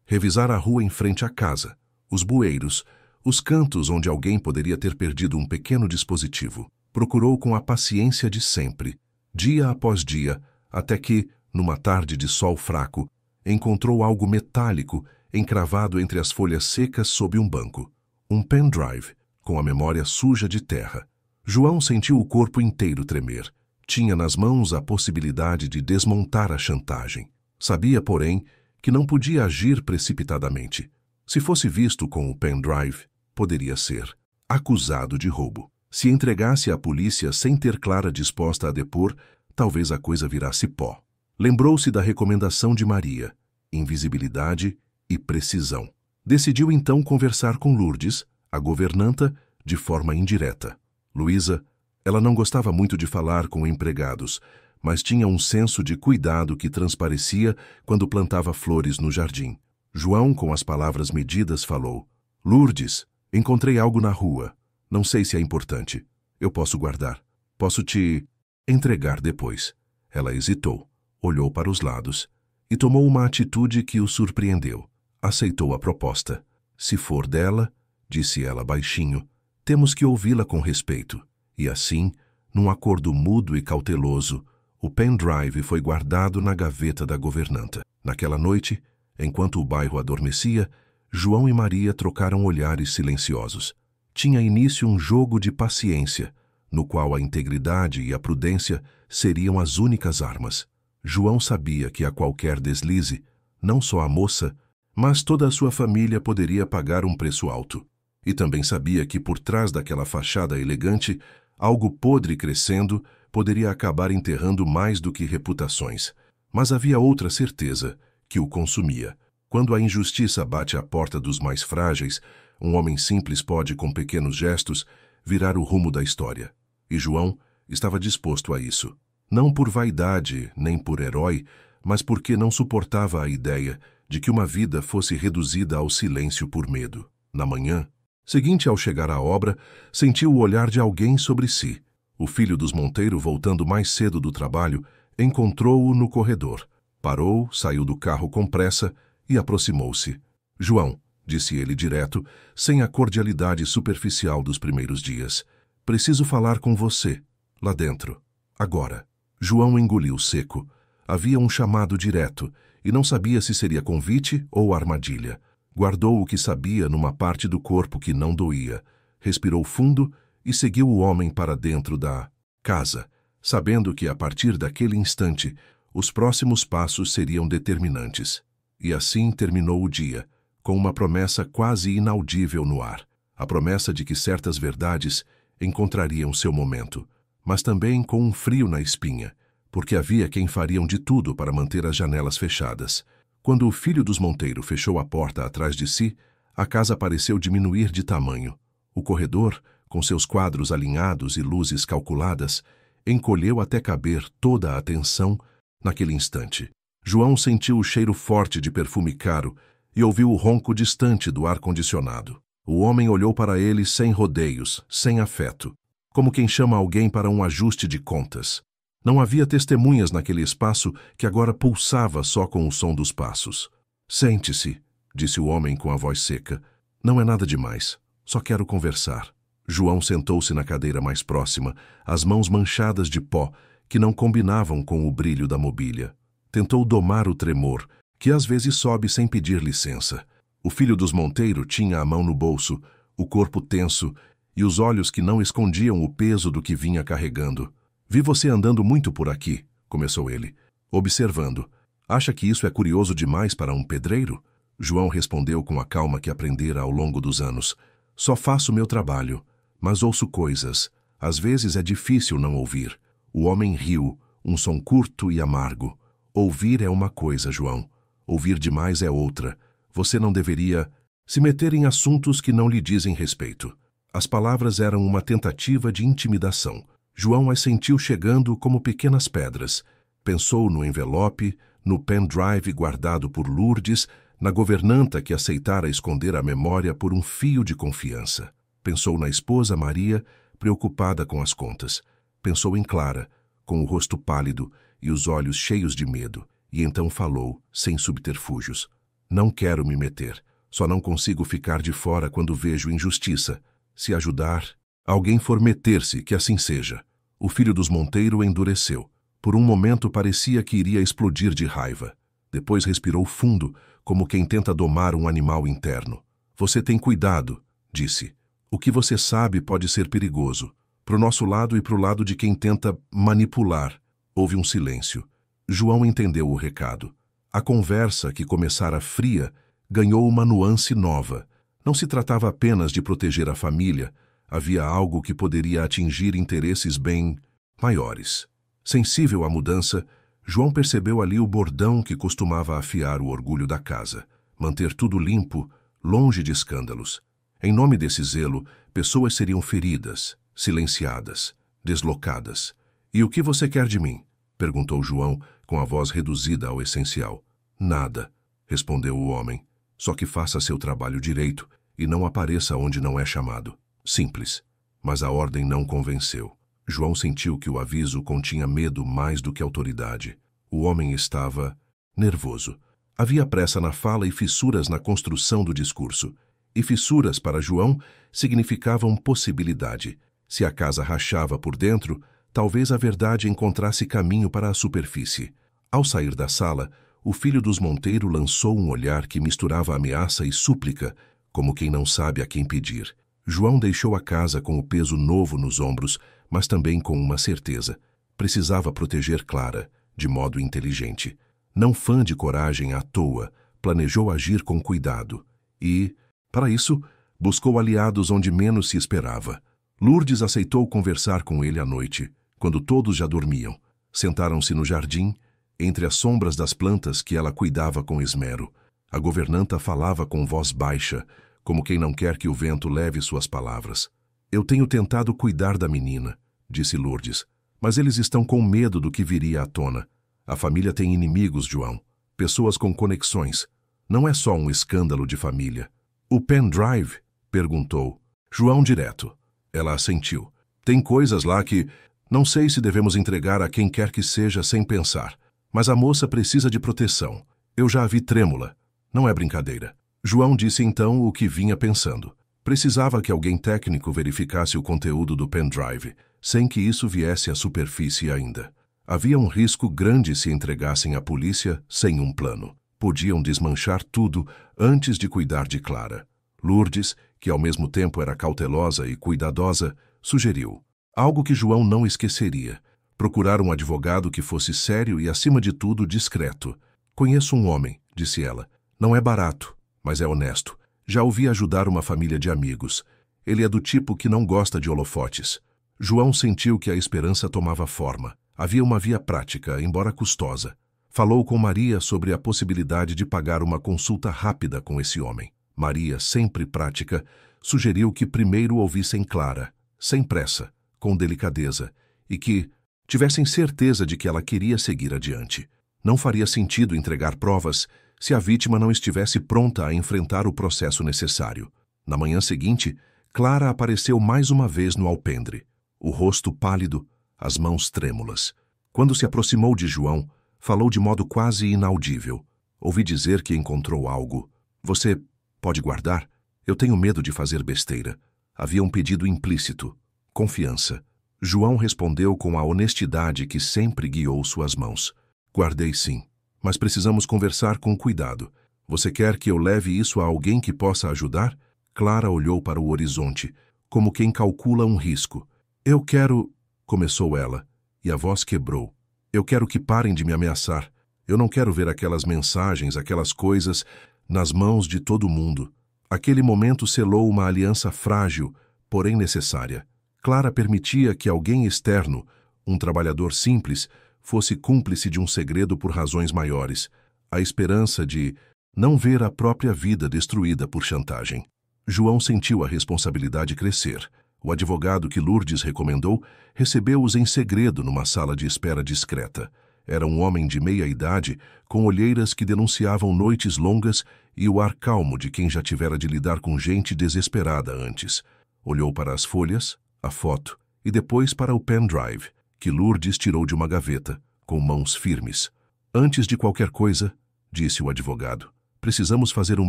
revisar a rua em frente à casa, os bueiros, os cantos onde alguém poderia ter perdido um pequeno dispositivo. Procurou com a paciência de sempre, dia após dia, até que, numa tarde de sol fraco, encontrou algo metálico encravado entre as folhas secas sob um banco. Um pendrive, com a memória suja de terra. João sentiu o corpo inteiro tremer. Tinha nas mãos a possibilidade de desmontar a chantagem. Sabia, porém, que não podia agir precipitadamente. Se fosse visto com o pendrive, poderia ser acusado de roubo. Se entregasse à polícia sem ter Clara disposta a depor, talvez a coisa virasse pó. Lembrou-se da recomendação de Maria: invisibilidade e precisão. Decidiu então conversar com Lourdes, a governanta, de forma indireta. Luísa, ela não gostava muito de falar com empregados, mas tinha um senso de cuidado que transparecia quando plantava flores no jardim. João, com as palavras medidas, falou: Lourdes, encontrei algo na rua. Não sei se é importante. Eu posso guardar. Posso te entregar depois. Ela hesitou, olhou para os lados e tomou uma atitude que o surpreendeu. Aceitou a proposta. Se for dela, disse ela baixinho, temos que ouvi-la com respeito. E assim, num acordo mudo e cauteloso, o pendrive foi guardado na gaveta da governanta. Naquela noite, enquanto o bairro adormecia, João e Maria trocaram olhares silenciosos. Tinha início um jogo de paciência, no qual a integridade e a prudência seriam as únicas armas. João sabia que a qualquer deslize, não só a moça, mas toda a sua família poderia pagar um preço alto. E também sabia que por trás daquela fachada elegante, algo podre crescendo poderia acabar enterrando mais do que reputações. Mas havia outra certeza que o consumia. Quando a injustiça bate à porta dos mais frágeis, um homem simples pode, com pequenos gestos, virar o rumo da história. E João estava disposto a isso. Não por vaidade, nem por herói, mas porque não suportava a ideia de que uma vida fosse reduzida ao silêncio por medo. Na manhã seguinte, ao chegar à obra, sentiu o olhar de alguém sobre si. O filho dos Monteiro, voltando mais cedo do trabalho, encontrou-o no corredor. Parou, saiu do carro com pressa e aproximou-se. João, disse ele direto, sem a cordialidade superficial dos primeiros dias. Preciso falar com você, lá dentro. Agora. João engoliu seco. Havia um chamado direto, e não sabia se seria convite ou armadilha. Guardou o que sabia numa parte do corpo que não doía, respirou fundo e seguiu o homem para dentro da casa, sabendo que a partir daquele instante os próximos passos seriam determinantes. E assim terminou o dia, com uma promessa quase inaudível no ar, a promessa de que certas verdades encontrariam seu momento, mas também com um frio na espinha, porque havia quem fariam de tudo para manter as janelas fechadas. Quando o filho dos Monteiro fechou a porta atrás de si, a casa pareceu diminuir de tamanho. O corredor, com seus quadros alinhados e luzes calculadas, encolheu até caber toda a atenção naquele instante. João sentiu o cheiro forte de perfume caro e ouviu o ronco distante do ar-condicionado. O homem olhou para ele sem rodeios, sem afeto, como quem chama alguém para um ajuste de contas. Não havia testemunhas naquele espaço que agora pulsava só com o som dos passos. Sente-se, disse o homem com a voz seca. Não é nada demais, só quero conversar. João sentou-se na cadeira mais próxima, as mãos manchadas de pó, que não combinavam com o brilho da mobília. Tentou domar o tremor, que às vezes sobe sem pedir licença. O filho dos Monteiro tinha a mão no bolso, o corpo tenso e os olhos que não escondiam o peso do que vinha carregando. Vi você andando muito por aqui, começou ele, observando. Acha que isso é curioso demais para um pedreiro? João respondeu com a calma que aprendera ao longo dos anos. Só faço meu trabalho, mas ouço coisas. Às vezes é difícil não ouvir. O homem riu, um som curto e amargo. Ouvir é uma coisa, João. Ouvir demais é outra. Você não deveria se meter em assuntos que não lhe dizem respeito. As palavras eram uma tentativa de intimidação. João as sentiu chegando como pequenas pedras. Pensou no envelope, no pendrive guardado por Lourdes, na governanta que aceitara esconder a memória por um fio de confiança. Pensou na esposa Maria, preocupada com as contas. Pensou em Clara, com o rosto pálido e os olhos cheios de medo, e então falou, sem subterfúgios. Não quero me meter. Só não consigo ficar de fora quando vejo injustiça. Se ajudar, alguém for meter-se, que assim seja. O filho dos Monteiro endureceu. Por um momento parecia que iria explodir de raiva. Depois respirou fundo, como quem tenta domar um animal interno. Você tem cuidado, disse. O que você sabe pode ser perigoso. Pro nosso lado e pro lado de quem tenta manipular. Houve um silêncio. João entendeu o recado. A conversa, que começara fria, ganhou uma nuance nova. Não se tratava apenas de proteger a família. Havia algo que poderia atingir interesses bem maiores. Sensível à mudança, João percebeu ali o bordão que costumava afiar o orgulho da casa. Manter tudo limpo, longe de escândalos. Em nome desse zelo, pessoas seriam feridas, silenciadas, deslocadas. E o que você quer de mim? Perguntou João, com a voz reduzida ao essencial. Nada, respondeu o homem. Só que faça seu trabalho direito e não apareça onde não é chamado. Simples. Mas a ordem não convenceu. João sentiu que o aviso continha medo mais do que autoridade. O homem estava nervoso. Havia pressa na fala e fissuras na construção do discurso. E fissuras, para João, significavam possibilidade. Se a casa rachava por dentro, talvez a verdade encontrasse caminho para a superfície. Ao sair da sala, o filho dos Monteiro lançou um olhar que misturava ameaça e súplica, como quem não sabe a quem pedir. João deixou a casa com o peso novo nos ombros, mas também com uma certeza. Precisava proteger Clara, de modo inteligente. Não fã de coragem à toa, planejou agir com cuidado. E, para isso, buscou aliados onde menos se esperava. Lourdes aceitou conversar com ele à noite, quando todos já dormiam. Sentaram-se no jardim, entre as sombras das plantas que ela cuidava com esmero. A governanta falava com voz baixa, como quem não quer que o vento leve suas palavras. Eu tenho tentado cuidar da menina, disse Lourdes, mas eles estão com medo do que viria à tona. A família tem inimigos, João, pessoas com conexões. Não é só um escândalo de família. O pendrive? Perguntou. João direto. Ela assentiu. Tem coisas lá que não sei se devemos entregar a quem quer que seja sem pensar. Mas a moça precisa de proteção. Eu já a vi trêmula. Não é brincadeira. João disse então o que vinha pensando. Precisava que alguém técnico verificasse o conteúdo do pendrive, sem que isso viesse à superfície ainda. Havia um risco grande se entregassem à polícia sem um plano. Podiam desmanchar tudo antes de cuidar de Clara. Lourdes, que ao mesmo tempo era cautelosa e cuidadosa, sugeriu. Algo que João não esqueceria. Procurar um advogado que fosse sério e, acima de tudo, discreto. Conheço um homem, disse ela. Não é barato, mas é honesto. Já o vi ajudar uma família de amigos. Ele é do tipo que não gosta de holofotes. João sentiu que a esperança tomava forma. Havia uma via prática, embora custosa. Falou com Maria sobre a possibilidade de pagar uma consulta rápida com esse homem. Maria, sempre prática, sugeriu que primeiro ouvissem Clara, sem pressa, com delicadeza, e que tivessem certeza de que ela queria seguir adiante. Não faria sentido entregar provas se a vítima não estivesse pronta a enfrentar o processo necessário. Na manhã seguinte, Clara apareceu mais uma vez no alpendre, o rosto pálido, as mãos trêmulas. Quando se aproximou de João, falou de modo quase inaudível. Ouvi dizer que encontrou algo. Você pode guardar? Eu tenho medo de fazer besteira. Havia um pedido implícito. Confiança. João respondeu com a honestidade que sempre guiou suas mãos. Guardei sim, mas precisamos conversar com cuidado. Você quer que eu leve isso a alguém que possa ajudar? Clara olhou para o horizonte, como quem calcula um risco. Eu quero... começou ela, e a voz quebrou. Eu quero que parem de me ameaçar. Eu não quero ver aquelas mensagens, aquelas coisas, nas mãos de todo mundo. Aquele momento selou uma aliança frágil, porém necessária. Clara permitia que alguém externo, um trabalhador simples, fosse cúmplice de um segredo por razões maiores, a esperança de não ver a própria vida destruída por chantagem. João sentiu a responsabilidade crescer. O advogado que Lourdes recomendou recebeu-os em segredo numa sala de espera discreta. Era um homem de meia idade, com olheiras que denunciavam noites longas e o ar calmo de quem já tivera de lidar com gente desesperada antes. Olhou para as folhas, a foto e depois para o pendrive, que Lourdes tirou de uma gaveta, com mãos firmes. Antes de qualquer coisa, disse o advogado, precisamos fazer um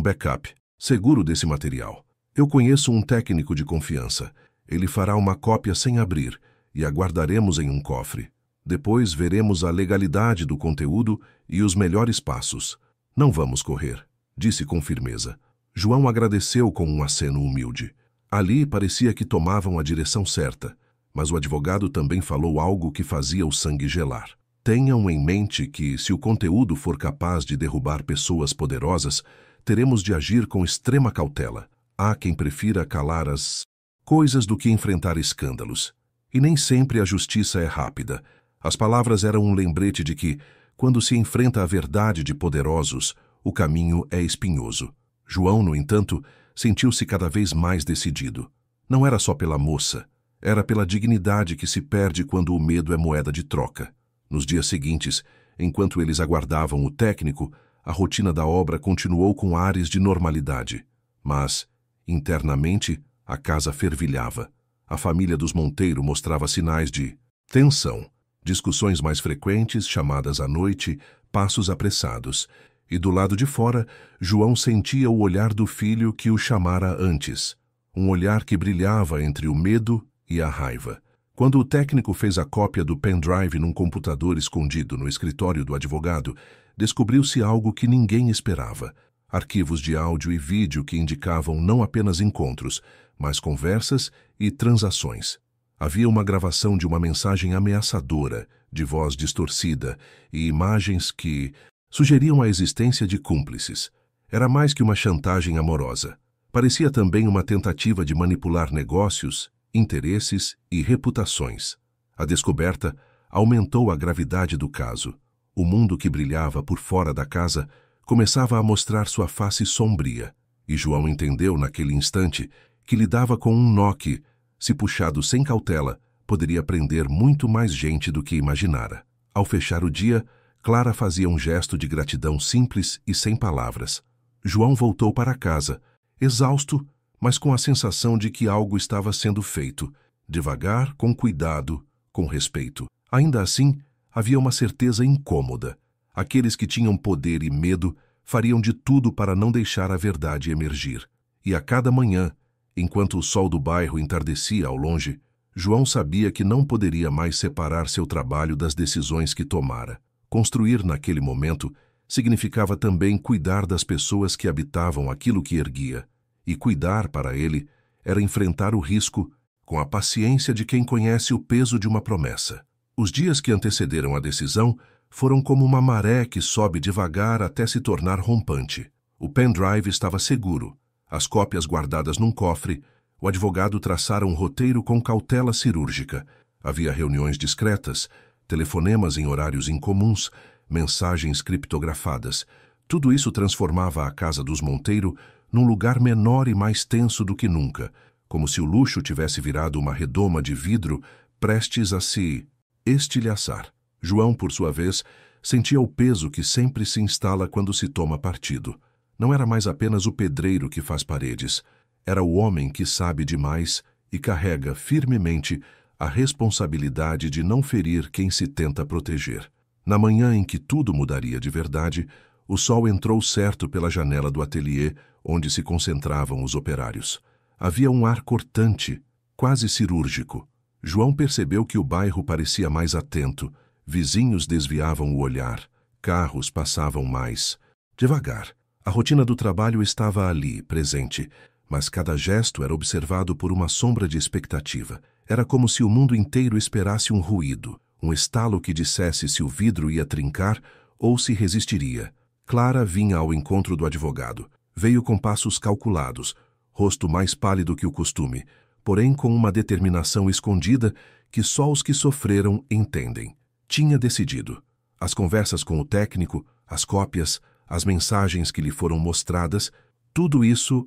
backup seguro desse material. Eu conheço um técnico de confiança. Ele fará uma cópia sem abrir e a guardaremos em um cofre. Depois veremos a legalidade do conteúdo e os melhores passos. Não vamos correr, disse com firmeza. João agradeceu com um aceno humilde. Ali parecia que tomavam a direção certa, mas o advogado também falou algo que fazia o sangue gelar. Tenham em mente que, se o conteúdo for capaz de derrubar pessoas poderosas, teremos de agir com extrema cautela. Há quem prefira calar as coisas do que enfrentar escândalos. E nem sempre a justiça é rápida. As palavras eram um lembrete de que, quando se enfrenta a verdade de poderosos, o caminho é espinhoso. João, no entanto, sentiu-se cada vez mais decidido. Não era só pela moça, era pela dignidade que se perde quando o medo é moeda de troca. Nos dias seguintes, enquanto eles aguardavam o técnico, a rotina da obra continuou com ares de normalidade. Mas, internamente, a casa fervilhava. A família dos Monteiro mostrava sinais de tensão, discussões mais frequentes, chamadas à noite, passos apressados. E do lado de fora, João sentia o olhar do filho que o chamara antes. Um olhar que brilhava entre o medo e a raiva. Quando o técnico fez a cópia do pendrive num computador escondido no escritório do advogado, descobriu-se algo que ninguém esperava. Arquivos de áudio e vídeo que indicavam não apenas encontros, mas conversas e transações. Havia uma gravação de uma mensagem ameaçadora, de voz distorcida, e imagens que sugeriam a existência de cúmplices. Era mais que uma chantagem amorosa. Parecia também uma tentativa de manipular negócios, interesses e reputações. A descoberta aumentou a gravidade do caso. O mundo que brilhava por fora da casa começava a mostrar sua face sombria, e João entendeu naquele instante que lidava com um nó que, se puxado sem cautela, poderia prender muito mais gente do que imaginara. Ao fechar o dia, Clara fazia um gesto de gratidão simples e sem palavras. João voltou para casa, exausto, mas com a sensação de que algo estava sendo feito, devagar, com cuidado, com respeito. Ainda assim, havia uma certeza incômoda. Aqueles que tinham poder e medo fariam de tudo para não deixar a verdade emergir. E a cada manhã, enquanto o sol do bairro entardecia ao longe, João sabia que não poderia mais separar seu trabalho das decisões que tomara. Construir naquele momento significava também cuidar das pessoas que habitavam aquilo que erguia. E cuidar, para ele, era enfrentar o risco com a paciência de quem conhece o peso de uma promessa. Os dias que antecederam a decisão foram como uma maré que sobe devagar até se tornar rompante. O pendrive estava seguro, as cópias guardadas num cofre, o advogado traçara um roteiro com cautela cirúrgica. Havia reuniões discretas, telefonemas em horários incomuns, mensagens criptografadas. Tudo isso transformava a casa dos Monteiro num lugar menor e mais tenso do que nunca, como se o luxo tivesse virado uma redoma de vidro prestes a se estilhaçar. João, por sua vez, sentia o peso que sempre se instala quando se toma partido. Não era mais apenas o pedreiro que faz paredes, era o homem que sabe demais e carrega firmemente a responsabilidade de não ferir quem se tenta proteger. Na manhã em que tudo mudaria de verdade, o sol entrou certo pela janela do ateliê onde se concentravam os operários. Havia um ar cortante, quase cirúrgico. João percebeu que o bairro parecia mais atento, vizinhos desviavam o olhar, carros passavam mais devagar. A rotina do trabalho estava ali, presente, mas cada gesto era observado por uma sombra de expectativa. Era como se o mundo inteiro esperasse um ruído, um estalo que dissesse se o vidro ia trincar ou se resistiria. Clara vinha ao encontro do advogado. Veio com passos calculados, rosto mais pálido que o costume, porém com uma determinação escondida que só os que sofreram entendem. Tinha decidido. As conversas com o técnico, as cópias, as mensagens que lhe foram mostradas, tudo isso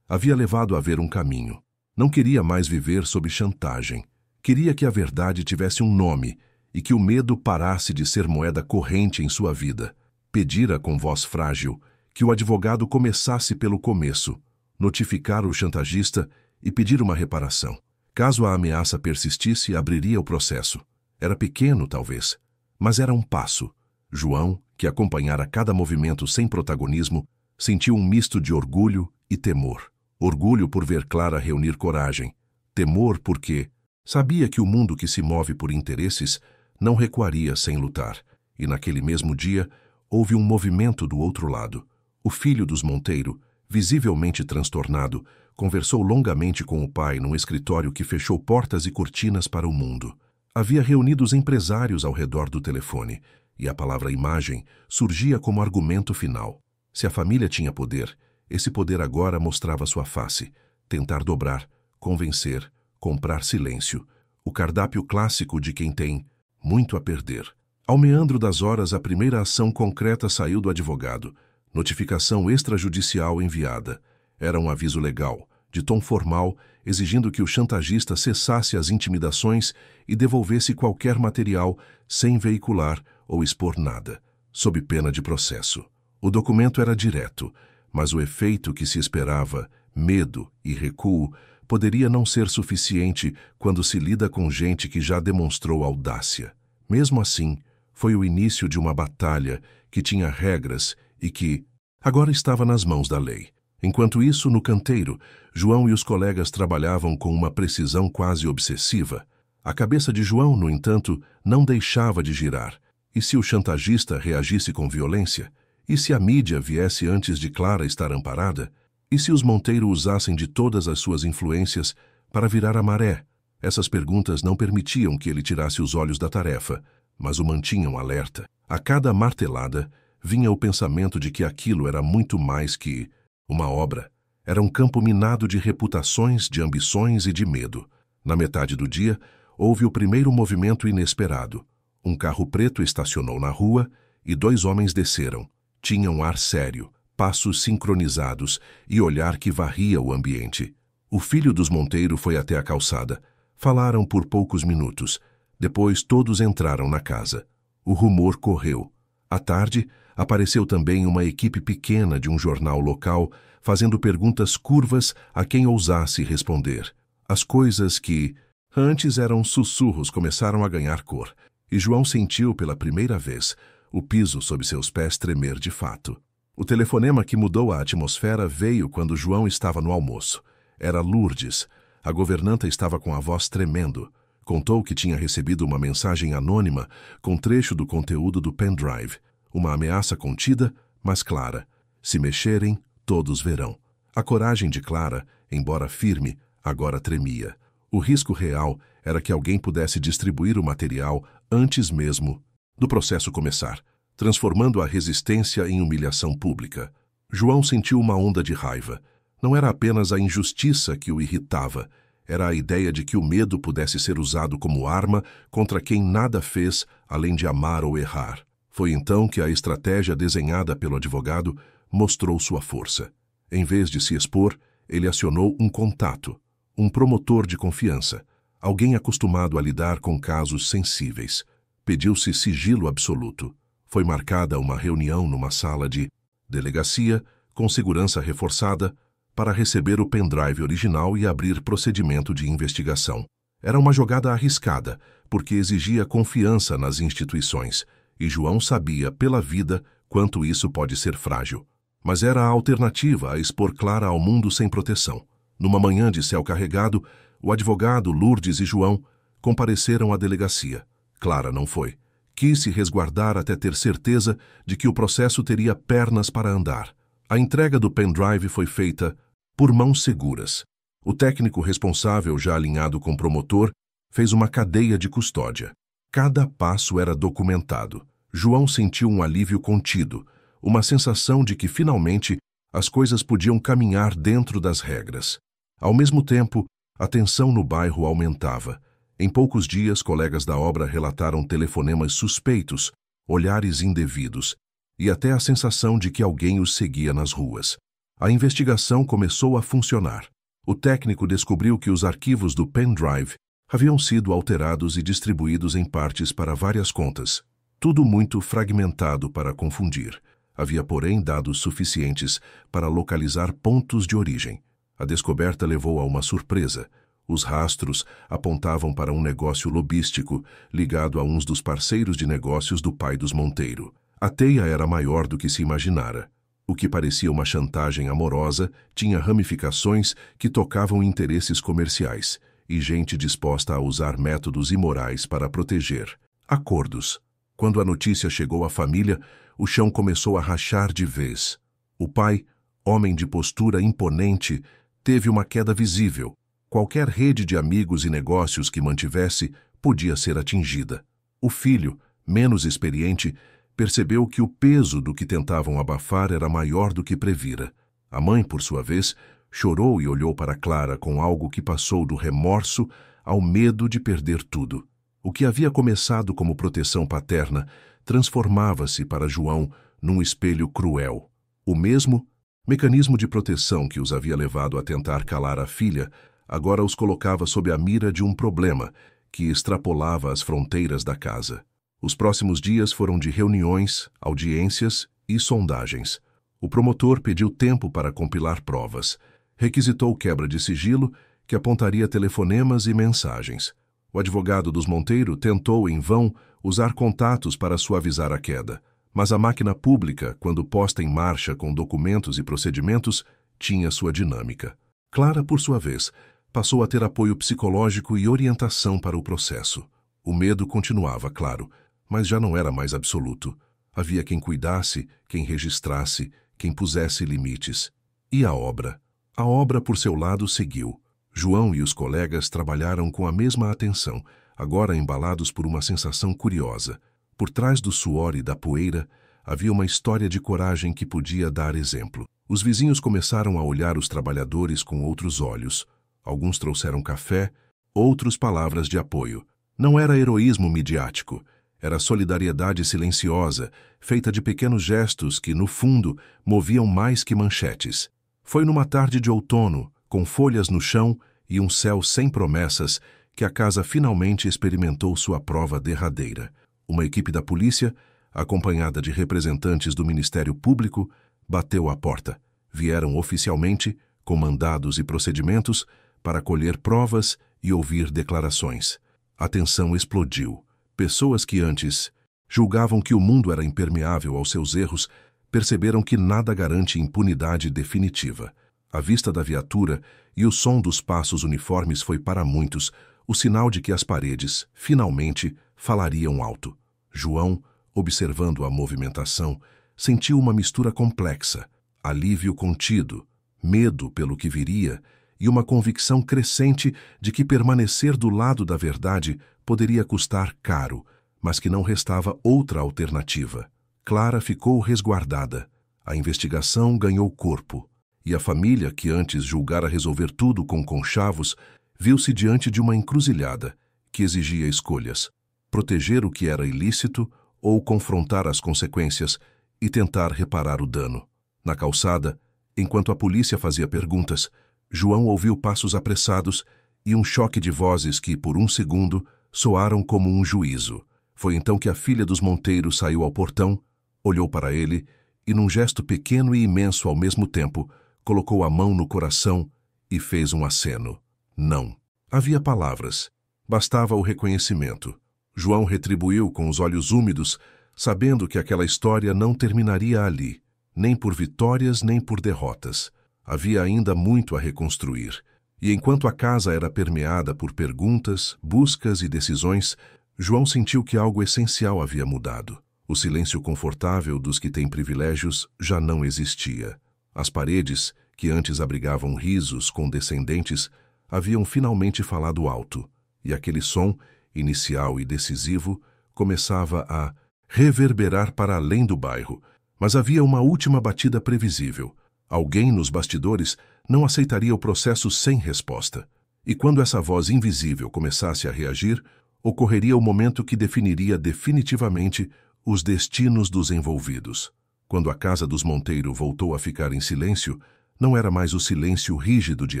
havia levado a ver um caminho. Não queria mais viver sob chantagem. Queria que a verdade tivesse um nome e que o medo parasse de ser moeda corrente em sua vida. Pedira com voz frágil que o advogado começasse pelo começo, notificar o chantagista e pedir uma reparação. Caso a ameaça persistisse, abriria o processo. Era pequeno, talvez, mas era um passo. João, que acompanhara cada movimento sem protagonismo, sentiu um misto de orgulho e temor. Orgulho por ver Clara reunir coragem. Temor porque sabia que o mundo que se move por interesses não recuaria sem lutar. E naquele mesmo dia, houve um movimento do outro lado. O filho dos Monteiro, visivelmente transtornado, conversou longamente com o pai num escritório que fechou portas e cortinas para o mundo. Havia reunido os empresários ao redor do telefone, e a palavra imagem surgia como argumento final. Se a família tinha poder, esse poder agora mostrava sua face. Tentar dobrar, convencer, comprar silêncio. O cardápio clássico de quem tem muito a perder. Ao meandro das horas, a primeira ação concreta saiu do advogado. Notificação extrajudicial enviada. Era um aviso legal, de tom formal, exigindo que o chantagista cessasse as intimidações e devolvesse qualquer material sem veicular ou expor nada, sob pena de processo. O documento era direto, mas o efeito que se esperava, medo e recuo, poderia não ser suficiente quando se lida com gente que já demonstrou audácia. Mesmo assim, foi o início de uma batalha que tinha regras e que agora estava nas mãos da lei. Enquanto isso, no canteiro, João e os colegas trabalhavam com uma precisão quase obsessiva. A cabeça de João, no entanto, não deixava de girar. E se o chantagista reagisse com violência? E se a mídia viesse antes de Clara estar amparada? E se os Monteiro usassem de todas as suas influências para virar a maré? Essas perguntas não permitiam que ele tirasse os olhos da tarefa, mas o mantinham alerta. A cada martelada, vinha o pensamento de que aquilo era muito mais que uma obra. Era um campo minado de reputações, de ambições e de medo. Na metade do dia, houve o primeiro movimento inesperado. Um carro preto estacionou na rua e 2 homens desceram. Tinham ar sério, passos sincronizados e olhar que varria o ambiente. O filho dos Monteiro foi até a calçada. Falaram por poucos minutos. Depois todos entraram na casa. O rumor correu. À tarde, apareceu também uma equipe pequena de um jornal local, fazendo perguntas curvas a quem ousasse responder. As coisas que antes eram sussurros começaram a ganhar cor, e João sentiu pela primeira vez o piso sob seus pés tremer de fato. O telefonema que mudou a atmosfera veio quando João estava no almoço. Era Lourdes. A governanta estava com a voz tremendo. Contou que tinha recebido uma mensagem anônima com trecho do conteúdo do pendrive. Uma ameaça contida, mas clara. Se mexerem, todos verão. A coragem de Clara, embora firme, agora tremia. O risco real era que alguém pudesse distribuir o material antes mesmo do processo começar, transformando a resistência em humilhação pública. João sentiu uma onda de raiva. Não era apenas a injustiça que o irritava, era a ideia de que o medo pudesse ser usado como arma contra quem nada fez além de amar ou errar. Foi então que a estratégia desenhada pelo advogado mostrou sua força. Em vez de se expor, ele acionou um contato, um promotor de confiança, alguém acostumado a lidar com casos sensíveis. Pediu-se sigilo absoluto. Foi marcada uma reunião numa sala de delegacia, com segurança reforçada, para receber o pendrive original e abrir procedimento de investigação. Era uma jogada arriscada, porque exigia confiança nas instituições, e João sabia pela vida quanto isso pode ser frágil. Mas era a alternativa a expor Clara ao mundo sem proteção. Numa manhã de céu carregado, o advogado, Lourdes e João compareceram à delegacia. Clara não foi. Quis se resguardar até ter certeza de que o processo teria pernas para andar. A entrega do pendrive foi feita por mãos seguras. O técnico responsável, já alinhado com o promotor, fez uma cadeia de custódia. Cada passo era documentado. João sentiu um alívio contido, uma sensação de que, finalmente, as coisas podiam caminhar dentro das regras. Ao mesmo tempo, a tensão no bairro aumentava. Em poucos dias, colegas da obra relataram telefonemas suspeitos, olhares indevidos e até a sensação de que alguém os seguia nas ruas. A investigação começou a funcionar. O técnico descobriu que os arquivos do pendrive haviam sido alterados e distribuídos em partes para várias contas. Tudo muito fragmentado para confundir. Havia, porém, dados suficientes para localizar pontos de origem. A descoberta levou a uma surpresa. Os rastros apontavam para um negócio lobístico ligado a uns dos parceiros de negócios do pai dos Monteiro. A teia era maior do que se imaginara. O que parecia uma chantagem amorosa tinha ramificações que tocavam interesses comerciais e gente disposta a usar métodos imorais para proteger acordos. Quando a notícia chegou à família, o chão começou a rachar de vez. O pai, homem de postura imponente, teve uma queda visível. Qualquer rede de amigos e negócios que mantivesse podia ser atingida. O filho, menos experiente, percebeu que o peso do que tentavam abafar era maior do que previra. A mãe, por sua vez, chorou e olhou para Clara com algo que passou do remorso ao medo de perder tudo. O que havia começado como proteção paterna transformava-se para João num espelho cruel. O mesmo mecanismo de proteção que os havia levado a tentar calar a filha agora os colocava sob a mira de um problema que extrapolava as fronteiras da casa. Os próximos dias foram de reuniões, audiências e sondagens. O promotor pediu tempo para compilar provas. Requisitou quebra de sigilo, que apontaria telefonemas e mensagens. O advogado dos Monteiro tentou, em vão, usar contatos para suavizar a queda. Mas a máquina pública, quando posta em marcha com documentos e procedimentos, tinha sua dinâmica. Clara, por sua vez, passou a ter apoio psicológico e orientação para o processo. O medo continuava, claro, mas já não era mais absoluto. Havia quem cuidasse, quem registrasse, quem pusesse limites. E a obra? A obra, por seu lado, seguiu. João e os colegas trabalharam com a mesma atenção, agora embalados por uma sensação curiosa. Por trás do suor e da poeira, havia uma história de coragem que podia dar exemplo. Os vizinhos começaram a olhar os trabalhadores com outros olhos. Alguns trouxeram café, outros palavras de apoio. Não era heroísmo midiático. Era solidariedade silenciosa, feita de pequenos gestos que, no fundo, moviam mais que manchetes. Foi numa tarde de outono, com folhas no chão e um céu sem promessas, que a casa finalmente experimentou sua prova derradeira. Uma equipe da polícia, acompanhada de representantes do Ministério Público, bateu à porta. Vieram oficialmente, com mandados e procedimentos, para colher provas e ouvir declarações. A tensão explodiu. Pessoas que antes julgavam que o mundo era impermeável aos seus erros, perceberam que nada garante impunidade definitiva. A vista da viatura e o som dos passos uniformes foi para muitos o sinal de que as paredes, finalmente, falariam alto. João, observando a movimentação, sentiu uma mistura complexa, alívio contido, medo pelo que viria e uma convicção crescente de que permanecer do lado da verdade poderia custar caro, mas que não restava outra alternativa. Clara ficou resguardada. A investigação ganhou corpo. E a família, que antes julgara resolver tudo com conchavos, viu-se diante de uma encruzilhada que exigia escolhas: proteger o que era ilícito ou confrontar as consequências e tentar reparar o dano. Na calçada, enquanto a polícia fazia perguntas, João ouviu passos apressados e um choque de vozes que, por um segundo, soaram como um juízo. Foi então que a filha dos Monteiro saiu ao portão, olhou para ele e, num gesto pequeno e imenso ao mesmo tempo, colocou a mão no coração e fez um aceno. Não. Havia palavras. Bastava o reconhecimento. João retribuiu com os olhos úmidos, sabendo que aquela história não terminaria ali, nem por vitórias nem por derrotas. Havia ainda muito a reconstruir. E enquanto a casa era permeada por perguntas, buscas e decisões, João sentiu que algo essencial havia mudado. O silêncio confortável dos que têm privilégios já não existia. As paredes, que antes abrigavam risos condescendentes, haviam finalmente falado alto, e aquele som, inicial e decisivo, começava a reverberar para além do bairro. Mas havia uma última batida previsível. Alguém nos bastidores não aceitaria o processo sem resposta. E quando essa voz invisível começasse a reagir, ocorreria o momento que definiria definitivamente os destinos dos envolvidos. Quando a casa dos Monteiro voltou a ficar em silêncio, não era mais o silêncio rígido de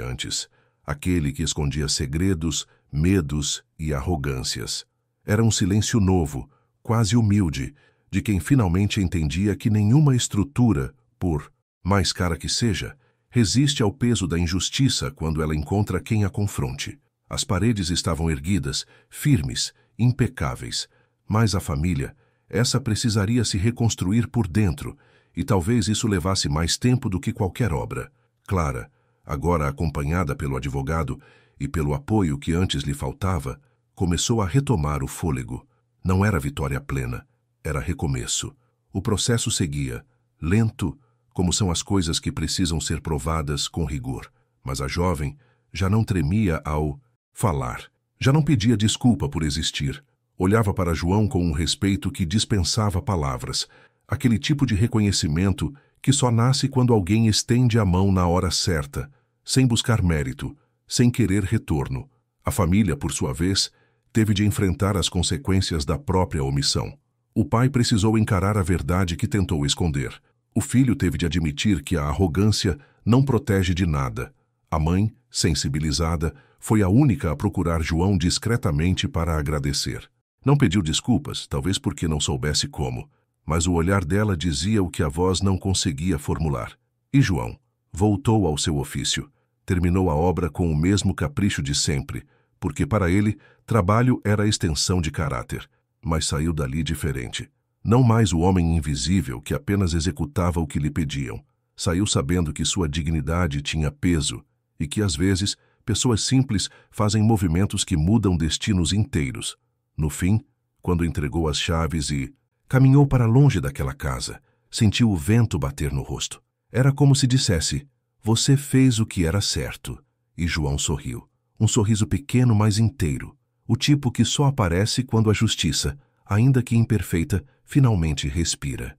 antes, aquele que escondia segredos, medos e arrogâncias. Era um silêncio novo, quase humilde, de quem finalmente entendia que nenhuma estrutura, por mais cara que seja, resiste ao peso da injustiça quando ela encontra quem a confronte. As paredes estavam erguidas, firmes, impecáveis, mas a família, essa precisaria se reconstruir por dentro, e talvez isso levasse mais tempo do que qualquer obra. Clara, agora acompanhada pelo advogado e pelo apoio que antes lhe faltava, começou a retomar o fôlego. Não era vitória plena, era recomeço. O processo seguia, lento, como são as coisas que precisam ser provadas com rigor. Mas a jovem já não tremia ao falar, já não pedia desculpa por existir. Olhava para João com um respeito que dispensava palavras, aquele tipo de reconhecimento que só nasce quando alguém estende a mão na hora certa, sem buscar mérito, sem querer retorno. A família, por sua vez, teve de enfrentar as consequências da própria omissão. O pai precisou encarar a verdade que tentou esconder. O filho teve de admitir que a arrogância não protege de nada. A mãe, sensibilizada, foi a única a procurar João discretamente para agradecer. Não pediu desculpas, talvez porque não soubesse como, mas o olhar dela dizia o que a voz não conseguia formular. E João voltou ao seu ofício. Terminou a obra com o mesmo capricho de sempre, porque para ele, trabalho era a extensão de caráter, mas saiu dali diferente. Não mais o homem invisível que apenas executava o que lhe pediam. Saiu sabendo que sua dignidade tinha peso e que, às vezes, pessoas simples fazem movimentos que mudam destinos inteiros. No fim, quando entregou as chaves e caminhou para longe daquela casa, sentiu o vento bater no rosto. Era como se dissesse, você fez o que era certo. E João sorriu. Um sorriso pequeno, mas inteiro. O tipo que só aparece quando a justiça, ainda que imperfeita, finalmente respira.